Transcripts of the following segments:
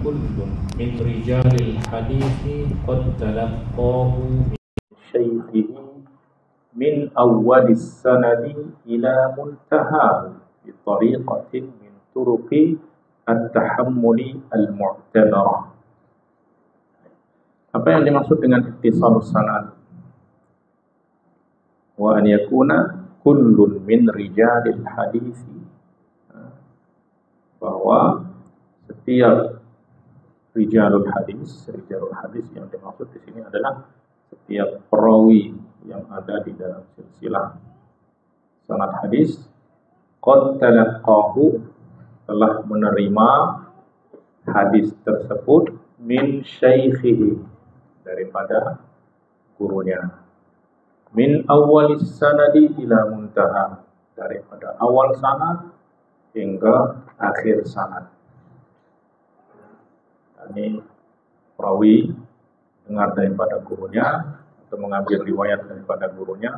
kullun min rijalil hadithi qad talaqahu min shaykhihi min awwalis sanadi ila muntahahu bi tariqatin min turuqi at-tahammuli al-mu'tabarah. Apa yang dimaksud dengan ittisalus sanad? Wa an yakuna kullun min rijalil hadithi, bahwa setiap rijalul hadis yang dimaksud di sini adalah setiap perawi yang ada di dalam silsilah sanad hadis qad talaqahu, telah menerima hadis tersebut min syaikhihi, daripada gurunya, min awwalis sanadi ila muntaha, daripada awal sanad hingga akhir sanad. Ini perawi dengar daripada gurunya atau mengambil riwayat daripada gurunya,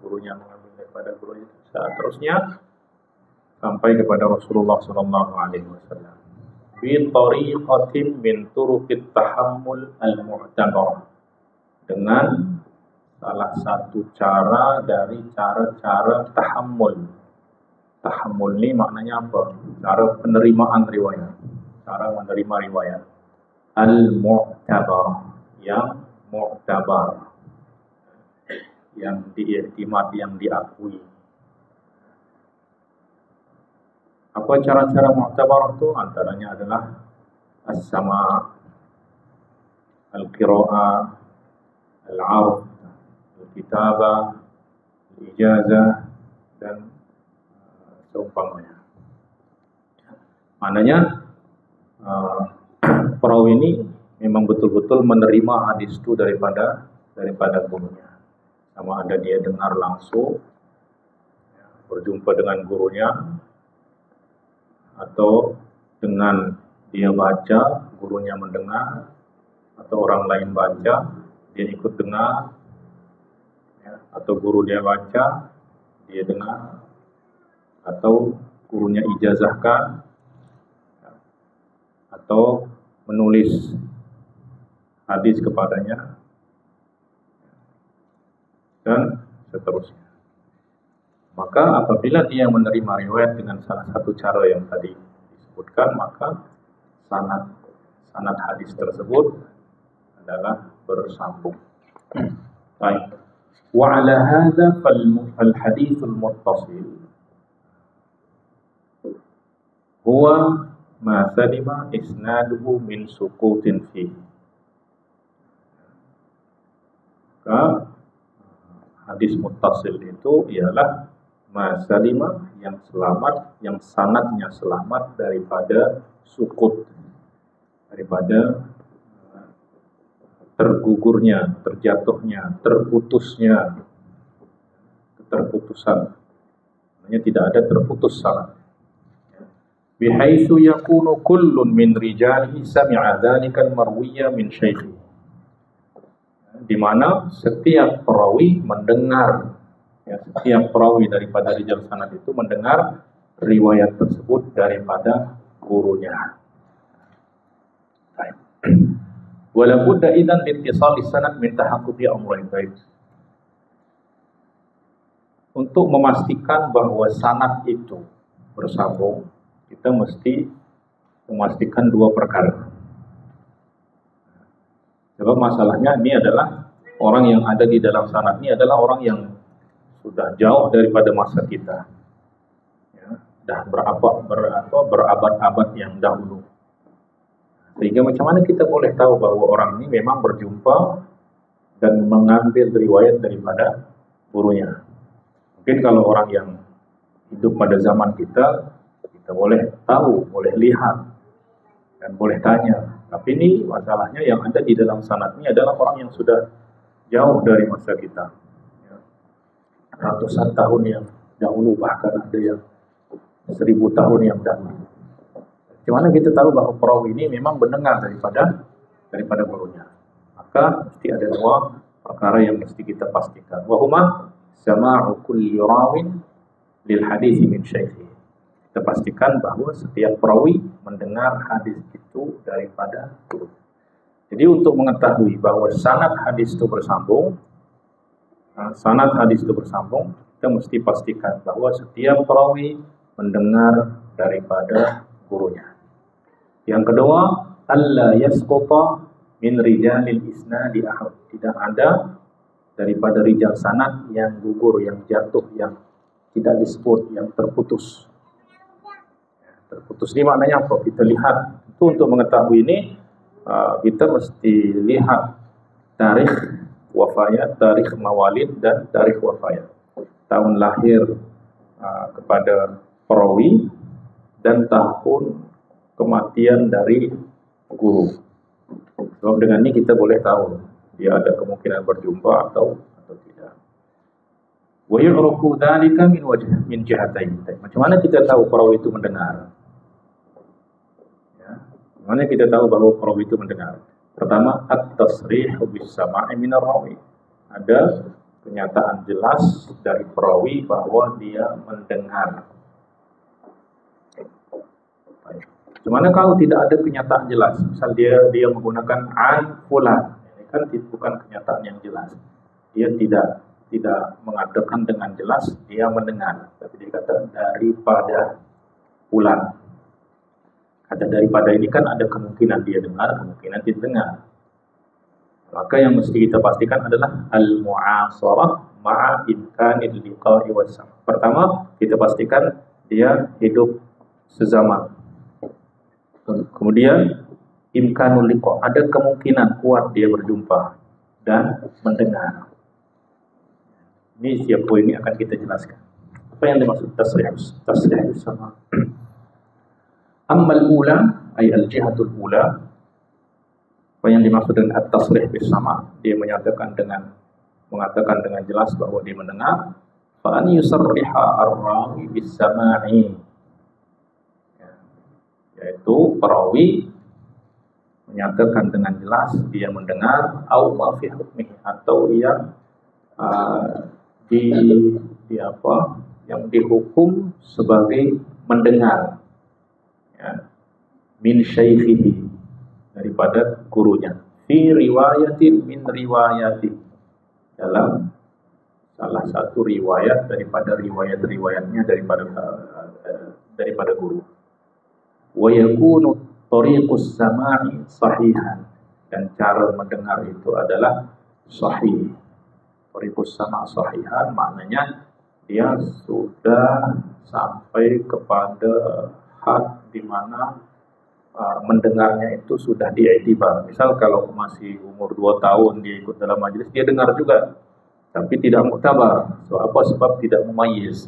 gurunya mengambil daripada gurunya, seterusnya sampai kepada Rasulullah sallallahu alaihi wasallam. Bi tariqatin min turuqit tahammul al-mu'tabar, dengan salah satu cara dari cara-cara tahammul. Tahammul ini maknanya apa? Cara penerimaan riwayat, cara menerima riwayat. Al-mu'tabar, yang mu'tabar, yang diiktimad, yang diakui. Apa cara-cara mu'tabar itu? Antaranya adalah as-sama', al-qira'ah, al-'arf, al-kitabah, al-ijazah, dan seumpamanya. Maknanya perawi ini memang betul-betul menerima hadis itu daripada gurunya. Sama ada dia dengar langsung, berjumpa dengan gurunya, atau dengan dia baca, gurunya mendengar, atau orang lain baca, dia ikut dengar, atau guru dia baca, dia dengar, atau gurunya ijazahkan, atau menulis hadis kepadanya, dan seterusnya. Maka apabila dia menerima riwayat dengan salah satu cara yang tadi disebutkan, maka sanad hadis tersebut adalah bersambung. Baik. Wa ala hadza fal haditsul muttasil huwa ma salima isnaduhu min suqutin fihi. Maka hadis muttasil itu ialah masalima, yang selamat, yang sanadnya selamat daripada sukut, daripada tergugurnya, terjatuhnya, terputusnya, keterputusan. Maknanya tidak ada terputus sanad. Bihaitsu yakunu kullun min rijalihi sami'a dzalikal marwiyya min syaikhi, di mana setiap perawi mendengar, setiap perawi daripada rijal sanad itu mendengar riwayat tersebut daripada gurunya. Wala budda idzan bi ittisali sanad min tahaqquqi amrayn. Untuk memastikan bahwa sanad itu bersambung, kita mesti memastikan dua perkara. Sebab masalahnya ini adalah orang yang ada di dalam sanad ini adalah orang yang sudah jauh daripada masa kita, dah berabad-abad yang dahulu. Sehingga macam mana kita boleh tahu bahwa orang ini memang berjumpa dan mengambil riwayat daripada gurunya? Mungkin kalau orang yang hidup pada zaman kita boleh tahu, boleh lihat, dan boleh tanya. Tapi ini masalahnya yang ada di dalam sanad ini adalah orang yang sudah jauh dari masa kita, ratusan tahun yang dahulu, bahkan ada yang 1000 tahun yang dahulu. Gimana kita tahu bahwa perawi ini memang mendengar daripada gurunya? Maka mesti ada dua perkara yang mesti kita pastikan. Wa huma sama'u kulli rawin lil hadits min syaikhi. kita pastikan bahwa setiap perawi mendengar hadis itu daripada guru. Jadi untuk mengetahui bahwa sanad hadis itu bersambung, kita mesti pastikan bahwa setiap perawi mendengar daripada gurunya. Yang kedua, alla yasquta min rijalil isnadi ahad. Tidak ada daripada rijal sanad yang gugur, yang jatuh, yang tidak disebut, yang terputus. Terputus ini maknanya apa? Kita lihat itu untuk mengetahui ini, kita mesti lihat tarikh wafayat, tarikh mawalid dan tarikh wafayat. Tahun lahir kepada perawi dan tahun kematian dari guru. Sebab dengan ini kita boleh tahu dia ada kemungkinan berjumpa atau tidak. Wa yu'rafu dzalika min jihatain. Macam mana kita tahu perawi itu mendengar? Mana kita tahu bahwa perawi itu mendengar? Pertama, at-tasrih bis sama'i min ar-rawi. Ada kenyataan jelas dari perawi bahwa dia mendengar. Bagaimana kalau tidak ada kenyataan jelas? Misal dia menggunakan an fulan, ini kan bukan kenyataan yang jelas. Dia tidak mengatakan dengan jelas dia mendengar, tapi dia kata daripada fulan. Ada daripada ini kan ada kemungkinan dia dengar, kemungkinan tidak dengar. Maka yang mesti kita pastikan adalah al-mu'asarah ma'a imkanil liqa'i was-sam'. Pertama, kita pastikan dia hidup sezaman. Kemudian imkanul liqa', ada kemungkinan kuat dia berjumpa dan mendengar. Ini setiap poin ini akan kita jelaskan. Apa yang dimaksud tasrih sama? Ammal ula ay al-jihatul ula. Apa yang dimaksud dengan at-tasrih bis sama? Dia mengatakan dengan jelas bahwa dia mendengar. Fa an yusarriha ar-rawi bis sama'i. Yaitu perawi menyatakan dengan jelas dia mendengar au ma fi hukmihi, atau yang yang dihukum sebagai mendengar, ya, min syaikhihi, daripada gurunya, fi riwayatin min riwayati, dalam salah satu riwayat daripada riwayat-riwayatnya daripada guru. Wa yakunu tariqus sama'i sahihan, dan cara mendengar itu adalah sahih. Tariqus sama' sahihan maknanya dia sudah sampai kepada had di mana mendengarnya itu sudah diiktibar. Misal kalau masih umur 2 tahun dia ikut dalam majelis, dia dengar juga, tapi tidak muktabar. So, apa sebab tidak mumayyiz?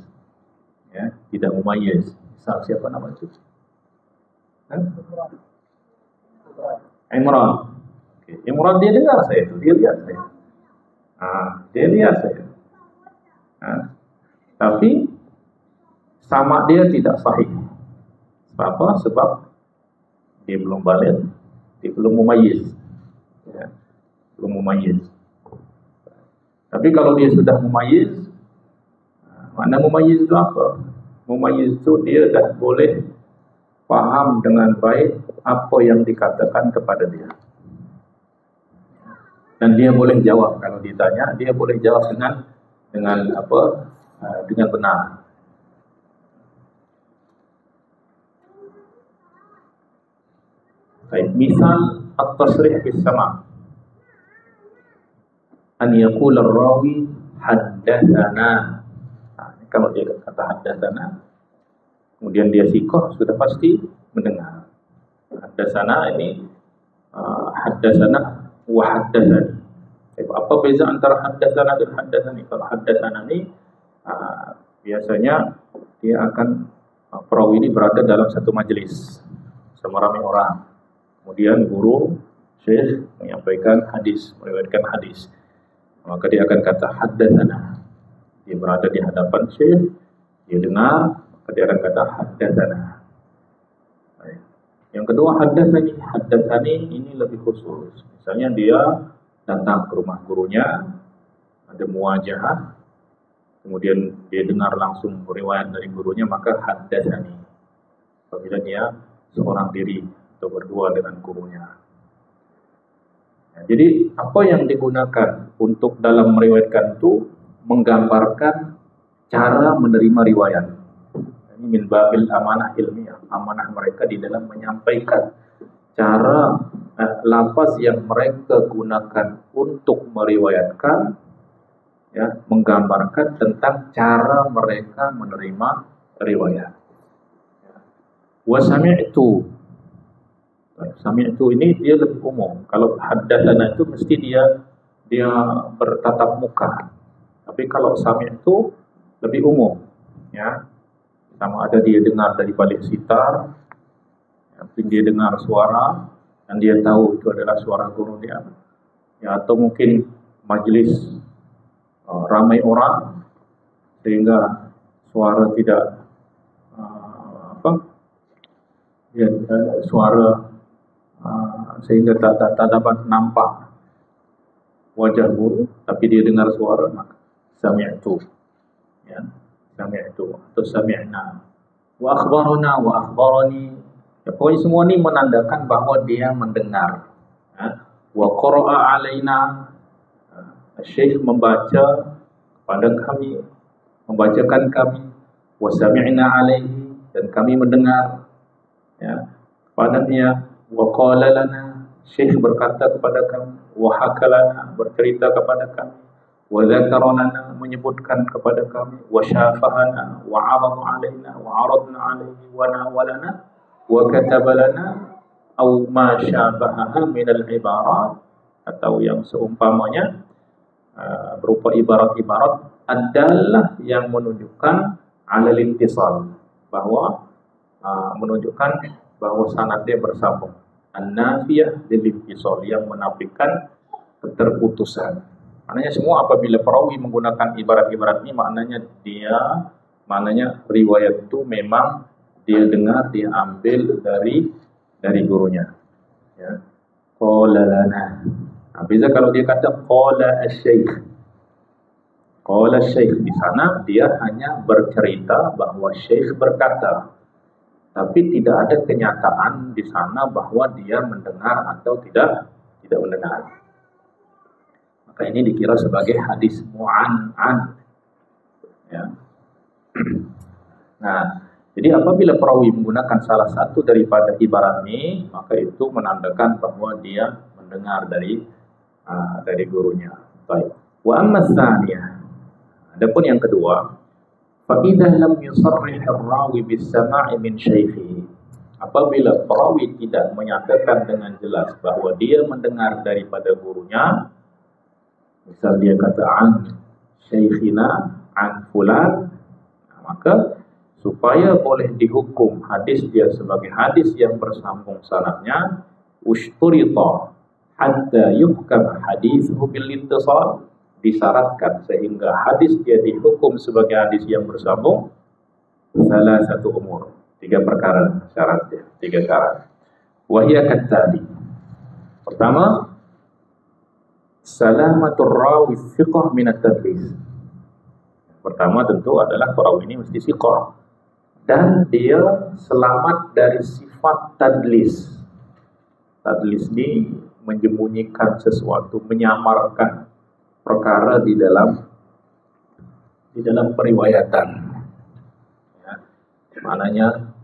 Ya, tidak mumayyiz. Misal siapa nama itu? Imran. Okay. Imran dia dengar saya itu, dia lihat saya. Dia lihat saya. Tapi sama dia tidak sahih. Apa? Sebab dia belum baligh, dia belum mumayyiz. Ya, belum mumayyiz. Tapi kalau dia sudah mumayyiz, mana mumayyiz itu apa? Mumayyiz itu dia dah boleh paham dengan baik apa yang dikatakan kepada dia. Dan dia boleh jawab kalau ditanya, dia boleh jawab dengan benar. Baik, misal at-tasrih bis sama'. An yaqul ar-rawi haddatsana. Kalau dia kata haddatsana, kemudian dia siqah, sudah pasti mendengar. Haddatsana ini haddatsana wa haddatsani. Apa beza antara haddatsana dan haddatsani? Kalau haddatsana ini biasanya dia akan perawi ini berada dalam satu majelis sama ramai orang. Kemudian guru syekh menyampaikan hadis, meriwayatkan hadis. Maka dia akan kata haddatsana. Dia berada di hadapan syekh, dia dengar, maka dia akan kata haddatsana. Yang kedua haddatsani ini lebih khusus. Misalnya dia datang ke rumah gurunya, ada muwajahah, kemudian dia dengar langsung riwayat dari gurunya, maka haddatsani. apabila dia seorang diri atau berdua dengan gurunya. Jadi apa yang digunakan untuk dalam meriwayatkan itu menggambarkan cara menerima riwayat. Ini min babil amanah ilmiah, amanah mereka di dalam menyampaikan cara lafaz yang mereka gunakan untuk meriwayatkan, ya, menggambarkan tentang cara mereka menerima riwayat. Wa sami'tu. Sami'tu ini dia lebih umum. Kalau haddatsana itu mesti dia bertatap muka. Tapi kalau sami'tu lebih umum, ya. Sama ada dia dengar dari balik sitar, mungkin dia dengar suara dan dia tahu itu adalah suara guru dia, ya, atau mungkin majlis ramai orang sehingga suara tidak suara sehingga tak dapat nampak wajah guru, tapi dia dengar suara, maka sami'tu, ya, sami'tu atau sami'na, wa akhbarana wa akhbarani. Ya, pokoknya semua ini menandakan bahwa dia mendengar. Wa qara'a alaina, Syekh membaca kepada kami, membacakan kami. Wa sami'na alaihi, dan kami mendengar, ya, kepadanya. Wa qala lana, Syekh berkata kepada kami. Wa hakalana, bercerita kepada kami. Wa dzakara lana, menyebutkan kepada kami. Wa syafahana wa 'arada alaina wa 'aradna alaihi wa nawalana wa katabalana au ma syabahaha minal ibarat, atau yang seumpamanya berupa ibarat-ibarat adalah yang menunjukkan alal ittisal, bahwa menunjukkan bahwa sanadnya bersambung, an-nafiyah lil ittisal, yang menafikan keterputusan. Maknanya semua apabila perawi menggunakan ibarat-ibarat ini, maknanya riwayat itu memang dia dengar, dia ambil dari gurunya. Ya. Qala lana. Bisa kalau dia kata qala asy-syekh. Qala asy-syekh, di sana dia hanya bercerita bahwa syekh berkata. Tapi tidak ada kenyataan di sana bahwa dia mendengar atau tidak mendengar. Maka ini dikira sebagai hadis mu'an'an. Ya. Nah, jadi apabila perawi menggunakan salah satu daripada ibarat ini, maka itu menandakan bahwa dia mendengar dari gurunya. Baik. Wa amma tsaniyah. Adapun yang kedua, fa idza lam yusarrih ar-rawi bis-sama'i min syaikhihi. Apabila perawi tidak menyatakan dengan jelas bahwa dia mendengar daripada gurunya, misal dia kata an syaikhina an fulan, maka supaya boleh dihukum hadis dia sebagai hadis yang bersambung sanadnya, ushturita hatta yuhkam hadithuhu bil ittisal, disyaratkan sehingga hadis dia dihukum sebagai hadis yang bersambung salah satu umur, 3 perkara syaratnya, 3 syarat. Wahia kattali. Pertama, salamatur rawi thiqah min at-tadlis. Pertama tentu adalah perawi ini mesti thiqah dan dia selamat dari sifat tadlis. Tadlis ini menyembunyikan sesuatu, menyamarkan perkara di dalam periwayatan. Ya, maknanya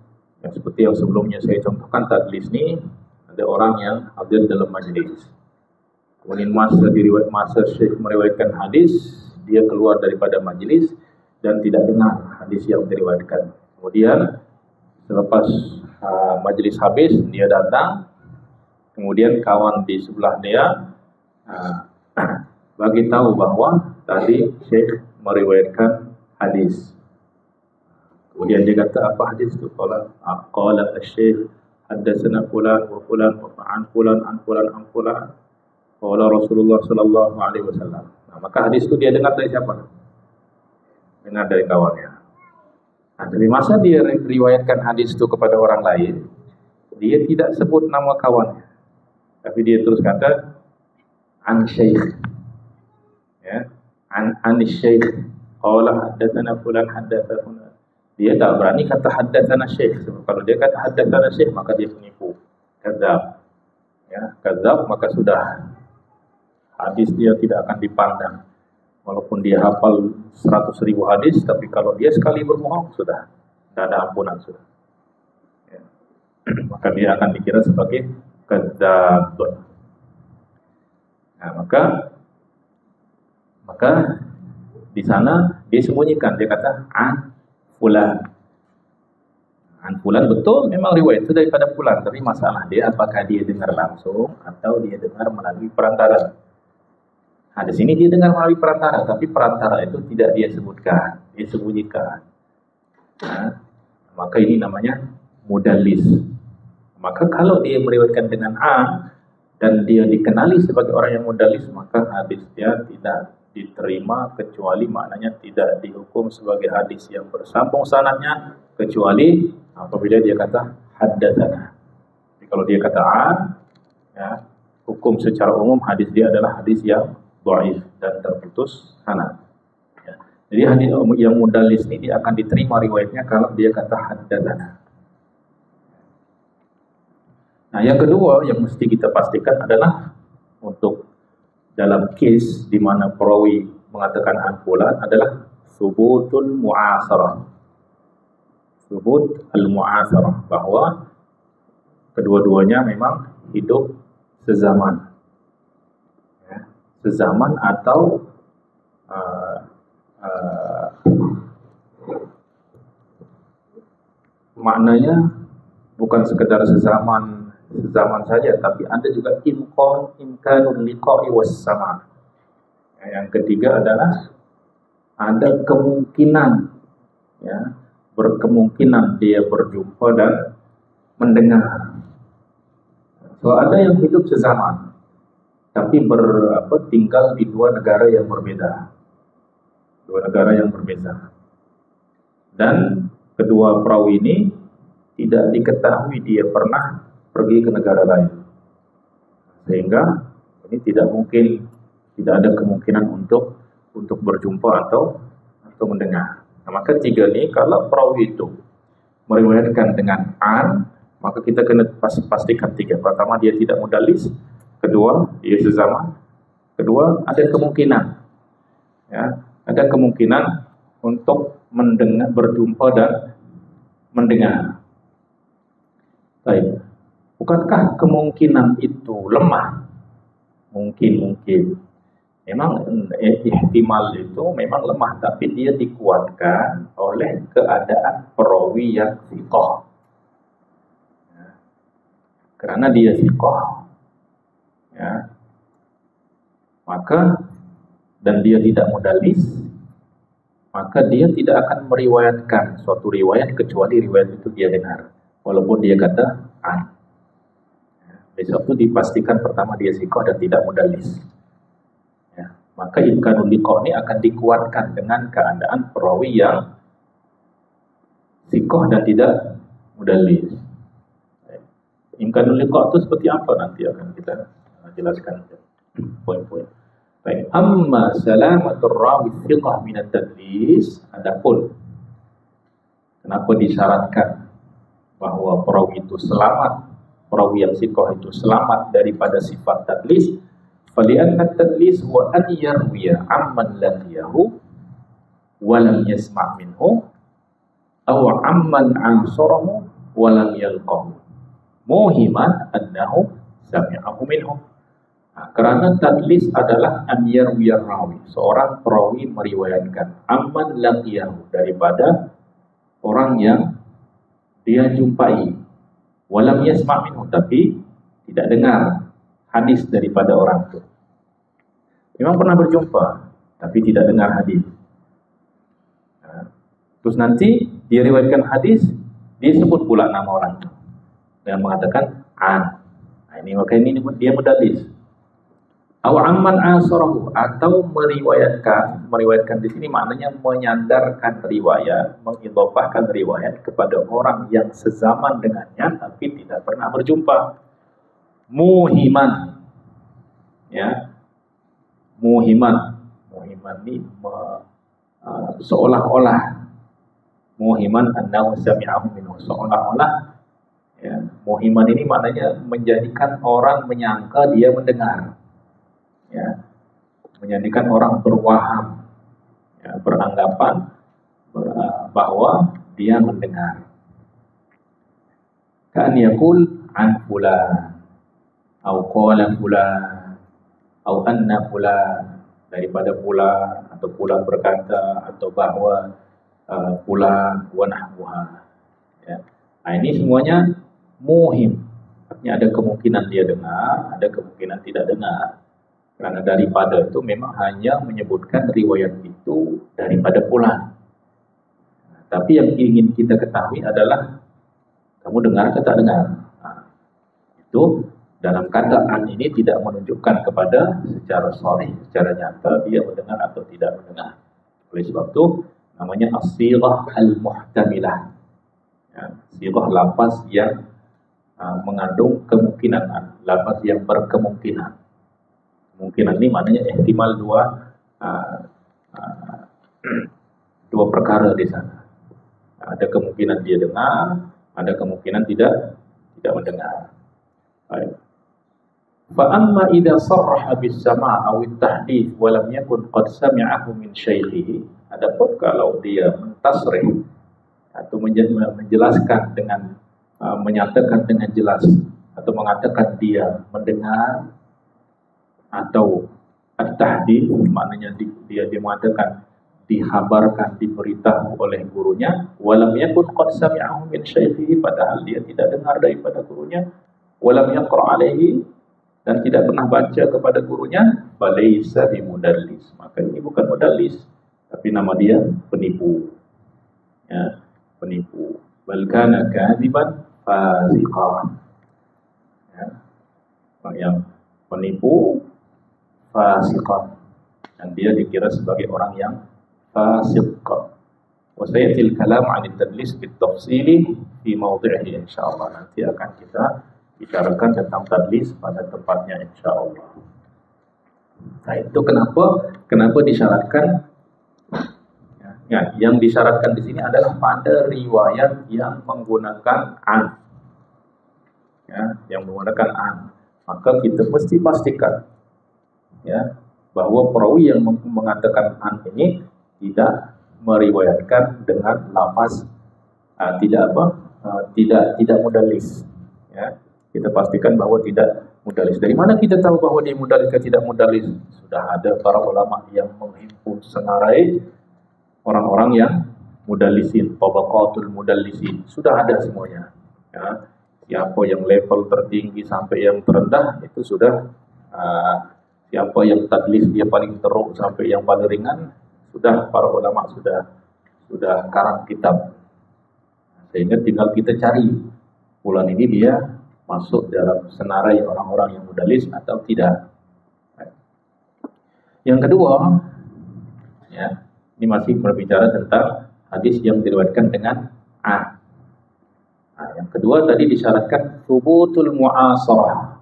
yang seperti yang sebelumnya saya contohkan, tadlis ini ada orang yang hadir dalam majlis. Kemudian masa Syekh meriwayatkan hadis, dia keluar daripada majlis dan tidak dengar hadis yang diriwayatkan. Kemudian selepas majlis habis, dia datang. Kemudian kawan di sebelah dia bagi tahu bahwa tadi Syekh meriwayatkan hadis. Kemudian dia kata, apa hadis itu? Qala asy-syekh haddatsana fulan wa fulan wa an fulan an fulan an fulan qala Rasulullah sallallahu alaihi wasallam. Nah, maka hadis itu dia dengar dari siapa? Dengar dari kawannya. Nah, dari masa dia riwayatkan hadis itu kepada orang lain, dia tidak sebut nama kawannya, tapi dia terus kata an syekh, ya, an syekh qala haddatsana fulan haddatsana. Dia tak berani kata haddatsana syekh. Sebab kalau dia kata haddatsana syekh, maka dia penipu, kadzab. Ya, kadzab, maka sudah hadis dia tidak akan dipandang. Walaupun dia hafal 100.000 hadis, tapi kalau dia sekali berbohong, sudah tidak ada ampunan sudah. Ya. Maka dia akan dikira sebagai kadzab. Nah, maka di sana dia sembunyikan, dia kata an fulan. An fulan betul memang riwayat itu daripada fulan, tapi masalah dia apakah dia dengar langsung atau dia dengar melalui perantara. Nah, di sini dia dengar melalui perantara, tapi perantara itu tidak dia sebutkan, dia sembunyikan. Nah, maka ini namanya mudallis. Maka kalau dia meriwayatkan dengan an dan dia dikenali sebagai orang yang mudallis, maka hadis dia tidak diterima, kecuali maknanya tidak dihukum sebagai hadis yang bersambung sanadnya, kecuali apabila dia kata haddatsana. Jadi kalau dia kata an, ya, hukum secara umum hadis dia adalah hadis yang dhaif dan terputus sanad. Ya. Jadi hadis yang mudallis ini dia akan diterima riwayatnya kalau dia kata haddatsana. Nah, yang kedua yang mesti kita pastikan adalah untuk dalam case di mana perawi mengatakan an fulan adalah subutul mu'asarah. Subut al-mu'asarah, bahwa kedua-duanya memang hidup sezaman. Ya, sezaman atau maknanya bukan sekedar sezaman saja, tapi ada juga imkanul liqa'i was sama. Yang ketiga adalah ada kemungkinan, ya, berkemungkinan dia berjumpa dan mendengar. So ada yang hidup sezaman, tapi tinggal di dua negara yang berbeda, dan kedua perawi ini tidak diketahui dia pernah pergi ke negara lain, sehingga ini tidak ada kemungkinan untuk berjumpa atau mendengar. Nah, maka tiga ini kalau perawi itu meriwayatkan dengan an, maka kita kena pastikan tiga. Pertama, dia tidak mudallis. Kedua, dia sezaman. Kedua, ada kemungkinan, ya, ada kemungkinan untuk mendengar, berjumpa dan mendengar. Baik. Bukankah kemungkinan itu lemah? Mungkin. Memang ihtimal itu memang lemah, tapi dia dikuatkan oleh keadaan perawi yang thiqah. Ya. Karena dia thiqah, ya, maka dan dia tidak mudallis, maka dia tidak akan meriwayatkan suatu riwayat kecuali riwayat itu dia dengar, walaupun dia kata an. Besok itu dipastikan pertama dia thiqah dan tidak mudallis. Ya, maka imkanul liqa' ini akan dikuatkan dengan keadaan perawi yang thiqah dan tidak mudallis. Imkanul liqa' itu seperti apa nanti akan kita jelaskan poin-poin. Baik, amma salamatur rawi thiqah min at-tadlis, adapun kenapa disyaratkan bahwa perawi itu selamat, perawi yang thiqah itu selamat daripada sifat tadlis, fali'anna tadlis wa an yarwiya amman laqiyahu wa lam yasma' minhu aw amman ansarahu wa lam yalqahu muhiman annahu sami'ahu minhu. Nah, karena tadlis adalah an yarwiya rawi, seorang perawi meriwayatkan amman laqiyahu, daripada orang yang dia jumpai, walam yasma' minhu, tapi tidak dengar hadis daripada orang itu. Memang pernah berjumpa, tapi tidak dengar hadis. Nah, terus nanti dia riwayatkan hadis, dia sebut pula nama orang itu dan mengatakan an. Nah, maka ini dia mudallis. Aw amman asarahu, atau meriwayatkan di sini maknanya menyandarkan riwayat, mengidhafahkan riwayat kepada orang yang sezaman dengannya tapi tidak pernah berjumpa. Muhiman, ya, muhiman ini seolah-olah, muhiman annahu sami'ahu minhu, seolah-olah ya, muhiman ini maknanya menjadikan orang menyangka dia mendengar, ya, menjadikan orang berwaham, ya, beranggapan bahwa dia mendengar. Kan yaqul an fulan au qala fulan au anna fulan, daripada fulan atau fulan berkata, atau bahwa fulan wa nahwuha, ya. Nah, ini semuanya muhim, artinya ada kemungkinan dia dengar, ada kemungkinan tidak dengar. Karena daripada itu memang hanya menyebutkan riwayat itu daripada fulan. Nah, tapi yang ingin kita ketahui adalah kamu dengar atau tak dengar. Nah, itu dalam kata an ini tidak menunjukkan kepada secara sharih, secara nyata dia mendengar atau tidak mendengar. Oleh sebab itu namanya as-sighah al-muhtamilah. Ya, sighah lafaz yang mengandung kemungkinan, lafaz yang berkemungkinan. Kemungkinan ini maknanya ihtimal dua perkara di sana. Ada kemungkinan dia dengar, ada kemungkinan tidak mendengar. Baik. Fa amma idza sarraha bis sama' aw at-tahdits wa lam yakun qad sami'ahu min syaikhihi, adapun kalau dia mentasrih atau menjelaskan dengan menyatakan dengan jelas atau mengatakan dia mendengar, atau at-tahdits maknanya dia mengatakan dihabarkan, diberitahu oleh gurunya, walam yakun qad sami'ahu min syaikhihi, padahal dia tidak dengar daripada gurunya, walam yaqra alaihi, dan tidak pernah baca kepada gurunya, falaysa bimudallis, maka ini bukan mudallis, tapi nama dia penipu, ya, penipu. Bal kana kadhiban fasiqan, ya, yang penipu fasiqan, dan dia dikira sebagai orang yang fasiq. Wa sayatil kalam 'an at-tadlis bit-tafsili fi mawdi'ihi, insyaallah nanti akan kita bicarakan tentang tadlis pada tempatnya insyaallah. Nah, itu kenapa disyaratkan, ya, yang disyaratkan di sini adalah pada riwayat yang menggunakan an, ya, yang menggunakan an, maka kita mesti pastikan, ya, bahwa perawi yang mengatakan an ini tidak meriwayatkan dengan lafaz tidak mudallis, ya. Kita pastikan bahwa tidak mudallis. Dari mana kita tahu bahwa dia mudallis atau tidak mudallis? Sudah ada para ulama yang menghimpun senarai orang-orang yang mudallisin, tabaqatul mudallisin, sudah ada semuanya, ya. Siapa yang level tertinggi sampai yang terendah itu sudah, siapa yang tadlis dia paling teruk sampai yang paling ringan, sudah para ulama sudah karang kitab, sehingga tinggal kita cari bulan ini dia masuk dalam senarai orang-orang yang mudallis atau tidak. Yang kedua, ya, ini masih berbicara tentang hadis yang diriwayatkan dengan an. Nah, yang kedua tadi disyaratkan thubutul mu'asarah.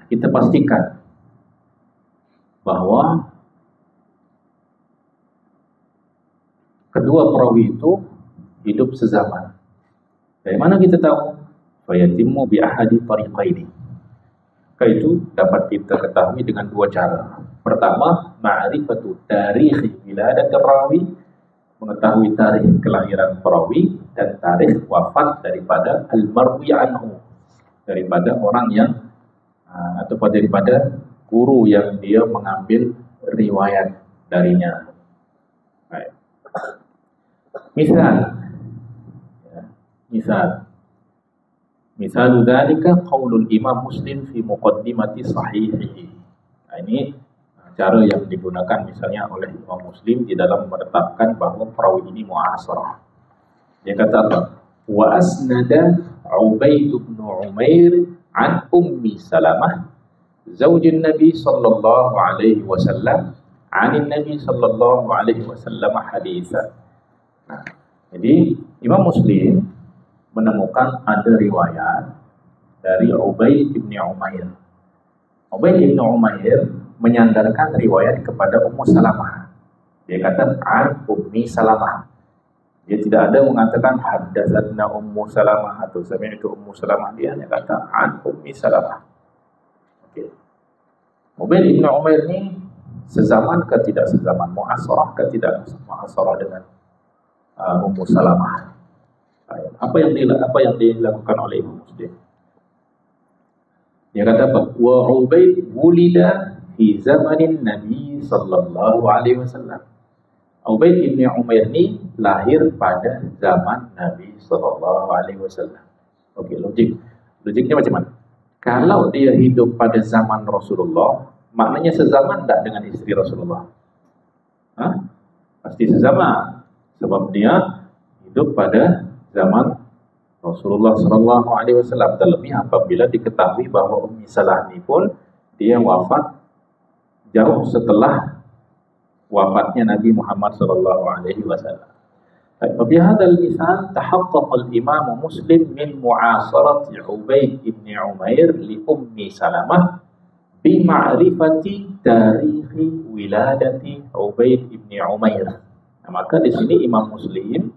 Kita pastikan bahwa kedua perawi itu hidup sezaman. Dari mana kita tahu? Fayatimmu bi ahadi tariqaini. Maka itu dapat kita ketahui dengan dua cara. Pertama, ma'rifatu tarikh wiladat rawi, mengetahui tarikh kelahiran perawi dan tarikh wafat daripada al-marwi anhu, daripada orang yang atau daripada guru yang dia mengambil riwayat darinya. Baik. Misal dzalika qaulul Imam Muslim fi muqaddimati sahihihi. Nah, ini cara yang digunakan misalnya oleh Imam Muslim di dalam menetapkan bahwa perawi ini mu'asarah. Dia kata apa? Wa asnada Ubaid bin Umair an Ummi Salamah zaujin Nabi sallallahu alaihi wasallam anin Nabi sallallahu alaihi wasallam haditsan. Nah, jadi Imam Muslim menemukan ada riwayat dari Ubaid bin Umair. Ubaid bin Umair menyandarkan riwayat kepada Ummu Salamah. Dia kata an Ummi Salamah. Dia tidak ada mengatakan haddatsatna Ummu Salamah atau sami'tu Ummu Salamah, dia hanya kata an Ummi Salamah. Okey. Ubaid bin Umair ni sezaman ke tidak sezaman, muasarah ke tidak muasarah dengan Ummu Salamah. Apa yang dilakukan oleh Imam Muslim? Dia kata apa? Wa Ubaid wulida fi zamanin Nabi sallallahu alaihi wasallam. Ubaid bin Umair ni lahir pada zaman Nabi sallallahu alaihi wasallam. Okey, logiknya macam mana? Kalau dia hidup pada zaman Rasulullah, maknanya sezaman tak dengan isteri Rasulullah? Pasti sezaman, sebab dia hidup pada zaman Rasulullah sallallahu alaihi wasallam. Terlebih apabila diketahui bahawa Ummi Salamah ni pun dia wafat jauh setelah wafatnya Nabi Muhammad sallallahu alaihi wasallam. Fi hadzal misal tahaqqaqa al-Imam Muslim min mu'asarati Ubaid ibn Umair li Ummi Salamah bi ma'rifati tarikh wiladati Ubaid ibn Umair. Maka di sini Imam Muslim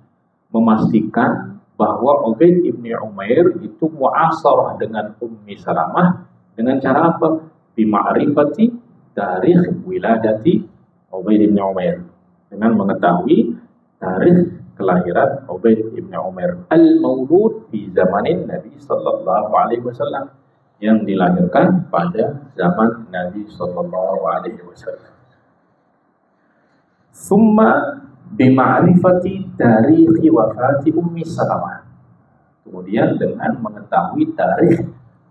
memastikan bahwa Ubaid ibn Umair itu mu'asarah dengan Ummi Salamah dengan cara apa? Bima'rifati tarikh wiladati Ubaid ibn Umair, dengan mengetahui tarikh kelahiran Ubaid ibn Umair al-maulud fi zamanin Nabi sallallahu alaihi wasallam, yang dilahirkan pada zaman Nabi sallallahu alaihi wasallam. Summa bima'rifati tarikhi wafati Ummi Salamah, kemudian dengan mengetahui tarikh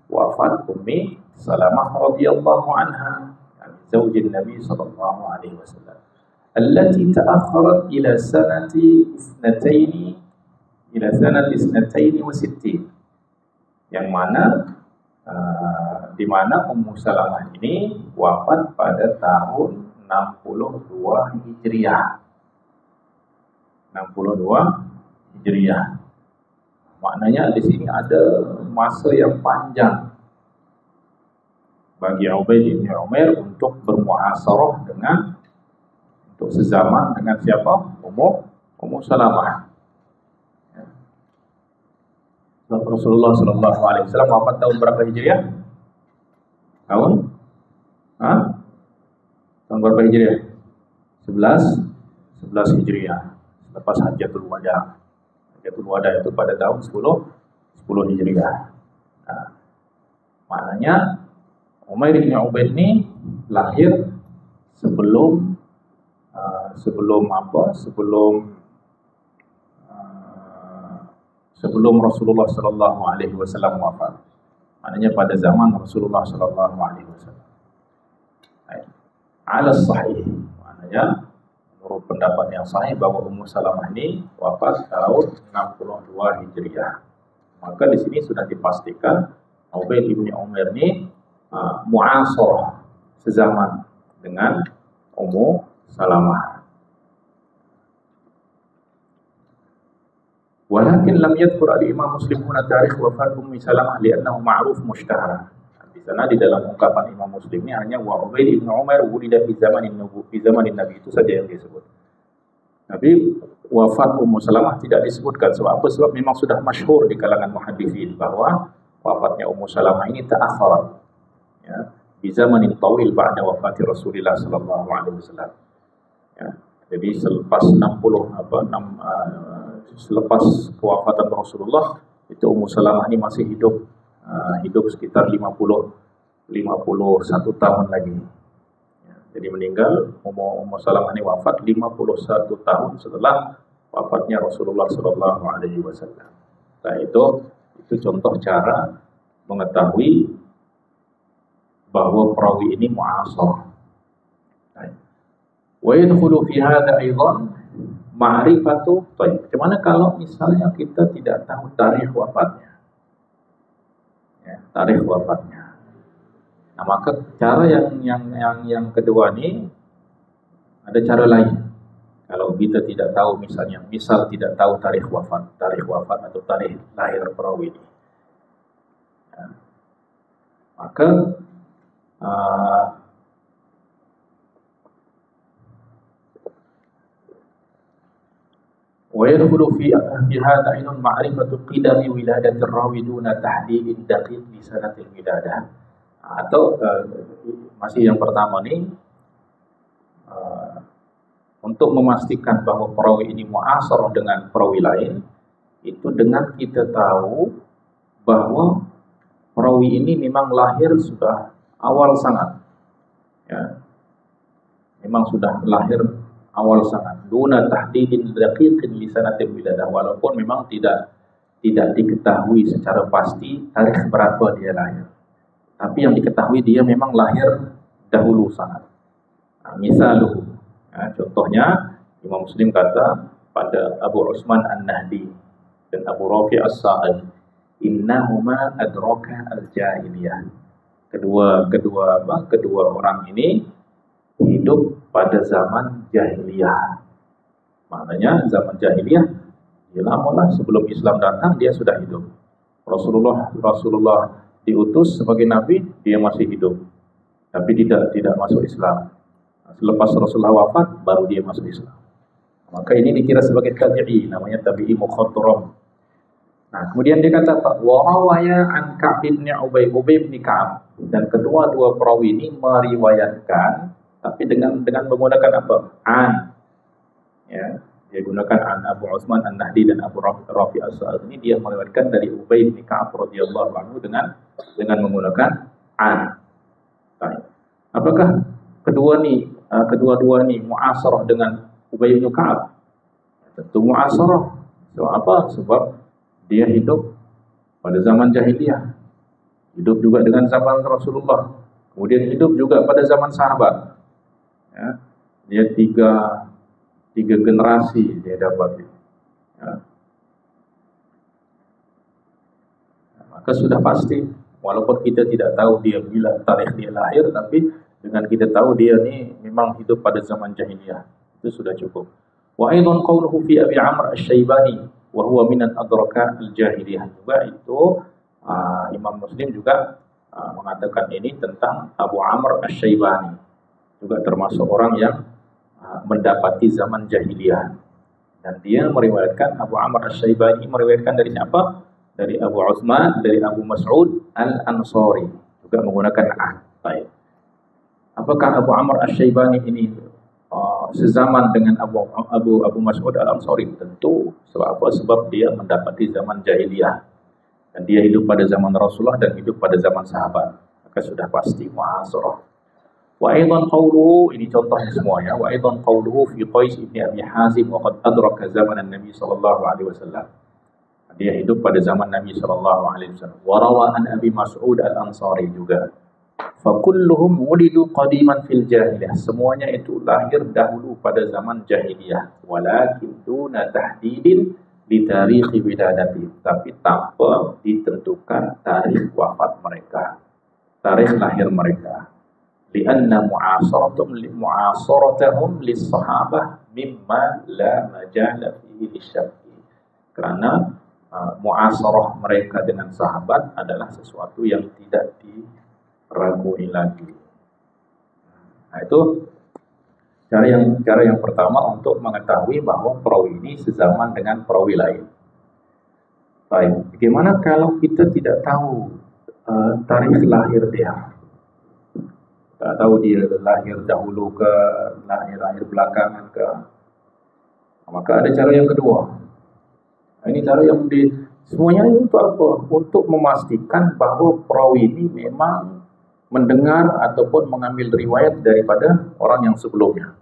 wafat Ummi Salamah radhiyallahu anha, zaujin Nabi sallallahu alaihi wasallam, allati ta'akhkharat ila sanati 62 yang mana di mana Ummu Salamah ini wafat pada tahun 62 Hijriah. 62 Hijriah. Maknanya di sini ada masa yang panjang bagi Ubaid bin Umair untuk bermuasarah dengan, untuk sezaman dengan siapa? Ummu Salamah. Rasulullah sallallahu alaihi wasallam wafat tahun berapa Hijriah? Tahun berapa Hijriah? 11 Hijriah. Lepas Hajjatul Wada. Hajjatul Wada itu pada tahun 10 Hijriah. Maknanya Umair bin Ubaid ini lahir sebelum Rasulullah sallallahu alaihi wasallam wafat. Maknanya pada zaman Rasulullah sallallahu alaihi wasallam. Ala sahih, maknanya menurut pendapat yang sahih bahwa Ummu Salamah ini wafat tahun 62 Hijriah. Maka di sini sudah dipastikan Ubaid bin Umair ini mu'asarah, sezaman dengan Ummu Salamah. Walakin lam yadhkur al-Imam Muslim huna tarikh wafat Ummi Salamah li'annahu ma'ruf mushtahar. Di sana di dalam ungkapan Imam Muslim ini hanya wa Ubaid bin Umair wulida fi zamanin Nabi, itu saja yang disebut. Tapi wafat Ummu Salamah tidak disebutkan. Sebab apa? Sebab memang sudah masyhur di kalangan muhadditsin bahwa wafatnya Ummu Salamah ini ta'akharat, ya, di zamanin tawil ba'da wafati Rasulullah sallallahu alaihi wasallam. Ya, jadi selepas kewafatan Rasulullah itu Ummu Salamah ini masih hidup sekitar 51 tahun lagi. Ya, jadi meninggal Ummu Salamah ini wafat 51 tahun setelah wafatnya Rasulullah sallallahu alaihi wasallam. Nah, itu contoh cara mengetahui bahwa perawi ini mu'asar. Wa yadkhulu fi hadha aidan ma'rifatu. Bagaimana kalau misalnya kita tidak tahu tarikh wafatnya? Ya, tarikh wafatnya. Nah, maka cara yang kedua ini ada cara lain. Kalau kita tidak tahu, misal tidak tahu tarikh wafat atau tarikh lahir perawi ini, ya, maka Wa yadkhulu fi hadha ainun ma'rifatu qidami wiladatir rawi duna tahdidin daqiq li sanatil wiladah. Atau masih yang pertama nih, untuk memastikan bahwa perawi ini mu'asharah dengan perawi lain, itu dengan kita tahu bahwa perawi ini memang lahir sudah awal sangat, ya, memang sudah lahir awal sangat. Duna tahdidin daqiqin li sanatil wiladah, walaupun memang tidak diketahui secara pasti tarikh berapa dia lahir, tapi yang diketahui dia memang lahir dahulu sangat. Misaluhu, contohnya Imam Muslim kata pada Abu Utsman An-Nahdi dan Abu Rafi As-Sa'id, innahuma adraka al-jahiliyah. Kedua orang ini hidup pada zaman jahiliyah. Maknanya zaman jahiliyah, dia lama lah sebelum Islam datang dia sudah hidup. Rasulullah diutus sebagai nabi, dia masih hidup, tapi tidak masuk Islam. Selepas Rasulullah wafat, baru dia masuk Islam. Maka ini dikira sebagai tabi'i, namanya tabi'i mukhadram. Nah, kemudian dia kata, wa rawaya an Ka'b bin Ubay bin Ka'ab. Dan kedua-dua perawi ini meriwayatkan, tapi dengan menggunakan apa? An. Ya, dia gunakan an Abu Utsman An-Nahdi dan Abu Rafi As-Sa'id ini, dia meriwayatkan dari Ubay bin Ka'ab radhiyallahu anhu dengan menggunakan an. Baik. Apakah kedua-dua ni mu'asharah dengan Ubay bin Ka'ab? Tentu mu'asharah. Sebab dia hidup pada zaman jahiliyah, hidup juga dengan zaman Rasulullah, kemudian hidup juga pada zaman sahabat. Ya, dia tiga generasi dia dapat. Ya. Maka sudah pasti, walaupun kita tidak tahu dia bila tarikh dia lahir, tapi dengan kita tahu dia ni memang hidup pada zaman jahiliyah, itu sudah cukup. Wa aidan qawluhu fi Abi Amr Asy-Syaibani wa huwa minan adraka al-jahiliyah, juga itu Imam Muslim juga mengatakan ini tentang Abu Amr Asy-Syaibani, juga termasuk orang yang mendapati zaman jahiliyah. Dan dia meriwayatkan, Abu Amr Asy-Syaibani meriwayatkan dari siapa? Dari Abu Utsman, dari Abu Mas'ud Al-Ansari, juga menggunakan baik. Apakah Abu Amr Asy-Syaibani ini sezaman dengan Abu Mas'ud Al-Ansari? Tentu. Sebab dia mendapati zaman jahiliyah dan dia hidup pada zaman Rasulullah dan hidup pada zaman sahabat, maka sudah pasti mu'asharah. Wa aidan qawluhu, ini contohnya semuanya. Wa aidan qawluhu fi Qais ibn Abi Hazim wa qad adraka zaman Nabi sallallahu alaihi wasallam. Dia hidup pada zaman Nabi sallallahu alaihi wasallam. Wa rawa an Abi Mas'ud Al-Ansari juga. Fakulluhum wulidu qadiman fil jahiliyah. Semuanya itu lahir dahulu pada zaman jahiliyah. Walakin duna tahdidin li tarikhi wiladati. Tapi tanpa ditentukan tarikh wafat mereka, tarikh lahir mereka. Lianna mu'asaratahum lis-sahabah mimma la majala fihi lisyakki. Karena mu'asarah mereka dengan sahabat adalah sesuatu yang tidak diragui lagi. Nah, itu cara yang pertama untuk mengetahui bahwa perawi ini sezaman dengan perawi lain. Baik, bagaimana kalau kita tidak tahu tarikh lahir dia? Tak tahu dia lahir dahulu ke lahir belakangan ke. Maka ada cara yang kedua. Ini cara yang semuanya ini untuk apa? Untuk memastikan bahwa perawi ini memang mendengar ataupun mengambil riwayat daripada orang yang sebelumnya.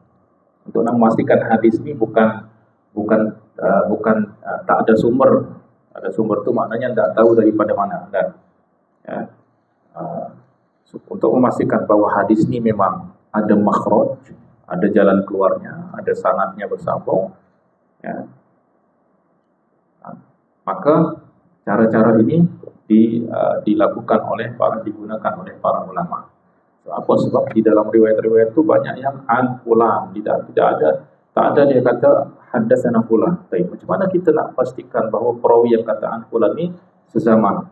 Untuk memastikan hadis ini bukan tak ada sumber. Ada sumber itu maknanya tidak tahu daripada mana. Dan ya, untuk memastikan bahwa hadis ini memang ada makhraj, ada jalan keluarnya, ada sanadnya bersambung, ya. Maka cara-cara ini digunakan oleh para ulama. Apa sebab di dalam riwayat-riwayat itu banyak yang an fulan, tak ada dia kata haddatsana fulan. Tapi macam mana kita nak pastikan bahawa perawi yang kata an fulan ini sezaman?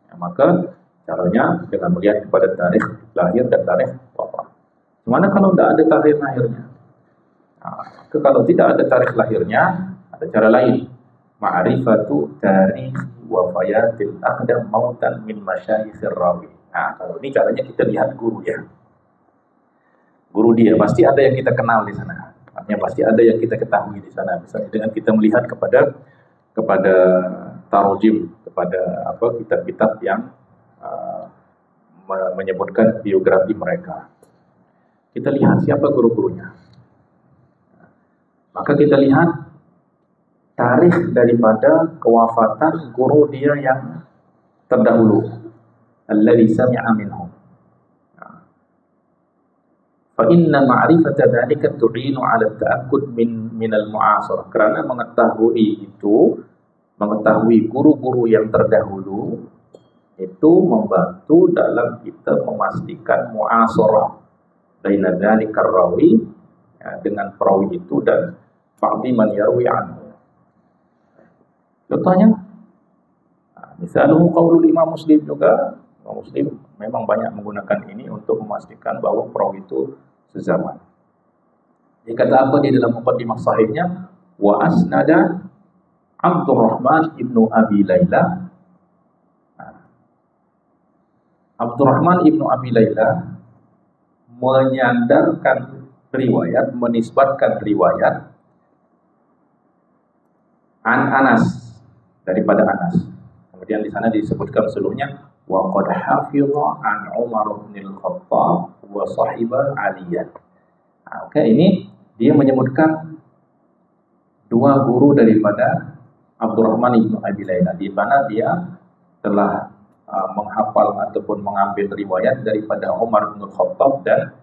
Ya, maka caranya dengan melihat kepada tarikh lahir dan tarikh wafat. Mana kalau tidak ada tarikh lahirnya? Nah, kalau tidak ada tarikh lahirnya, Ada cara lain, ma'rifatu tarikh wafayatil aqdam mautan min masyayikhir rawi. Nah, kalau ini caranya kita lihat guru ya. Guru dia pasti ada yang kita kenal di sana. Artinya pasti ada yang kita ketahui di sana. Misalnya dengan kita melihat kepada tarojim, kepada kitab-kitab yang menyebutkan biografi mereka. Kita lihat siapa guru-gurunya. Maka kita lihat tarikh daripada kewafatan guru dia yang terdahulu, alladzi sami'a minhum. Fa inna ma'rifata dzalika tu'inu 'ala ta'akkud min al-mu'asarah. Karena mengetahui guru-guru yang terdahulu itu membantu dalam kita memastikan mu'asarah baina dzalika rawi, dengan perawi itu dan ba'di man yarwi anhu. Contohnya, misalnya qaulul Imam Muslim juga. Imam Muslim memang banyak menggunakan ini untuk memastikan bahwa perawi itu sezaman. Dia kata apa di dalam muqaddimah sahihnya? Wa asnada Abdurrahman ibnu Abi Layla. Abdurrahman ibnu Abi Layla menyandarkan riwayat, menisbatkan riwayat an Anas, daripada Anas. Kemudian di sana disebutkan sebelumnya wa qad hafidha an Umar bin Al-Khattab wa sahiba Aliyan. Oke, ini dia menyebutkan dua guru daripada Abdurrahman ibnu Abi Layla, di mana dia telah menghafal ataupun mengambil riwayat daripada Umar bin Khattab dan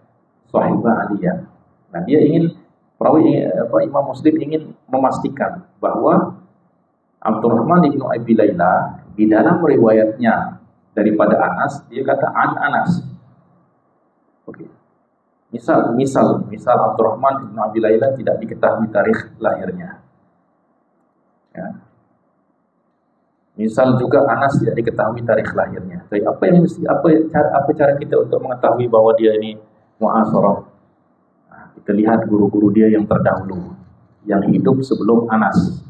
Sahibah Aliyah. Nah, dia ingin Imam Muslim ingin memastikan bahwa Abdurrahman ibnu Abi Layla di dalam riwayatnya daripada Anas, dia kata an Anas. Oke. Misal Abdurrahman ibnu Abi Layla tidak diketahui tarikh lahirnya. Ya. Misal juga Anas tidak diketahui tarikh lahirnya. Jadi apa cara kita untuk mengetahui bahwa dia ini mu'asarah? Nah, kita lihat guru-guru dia yang terdahulu, yang hidup sebelum Anas.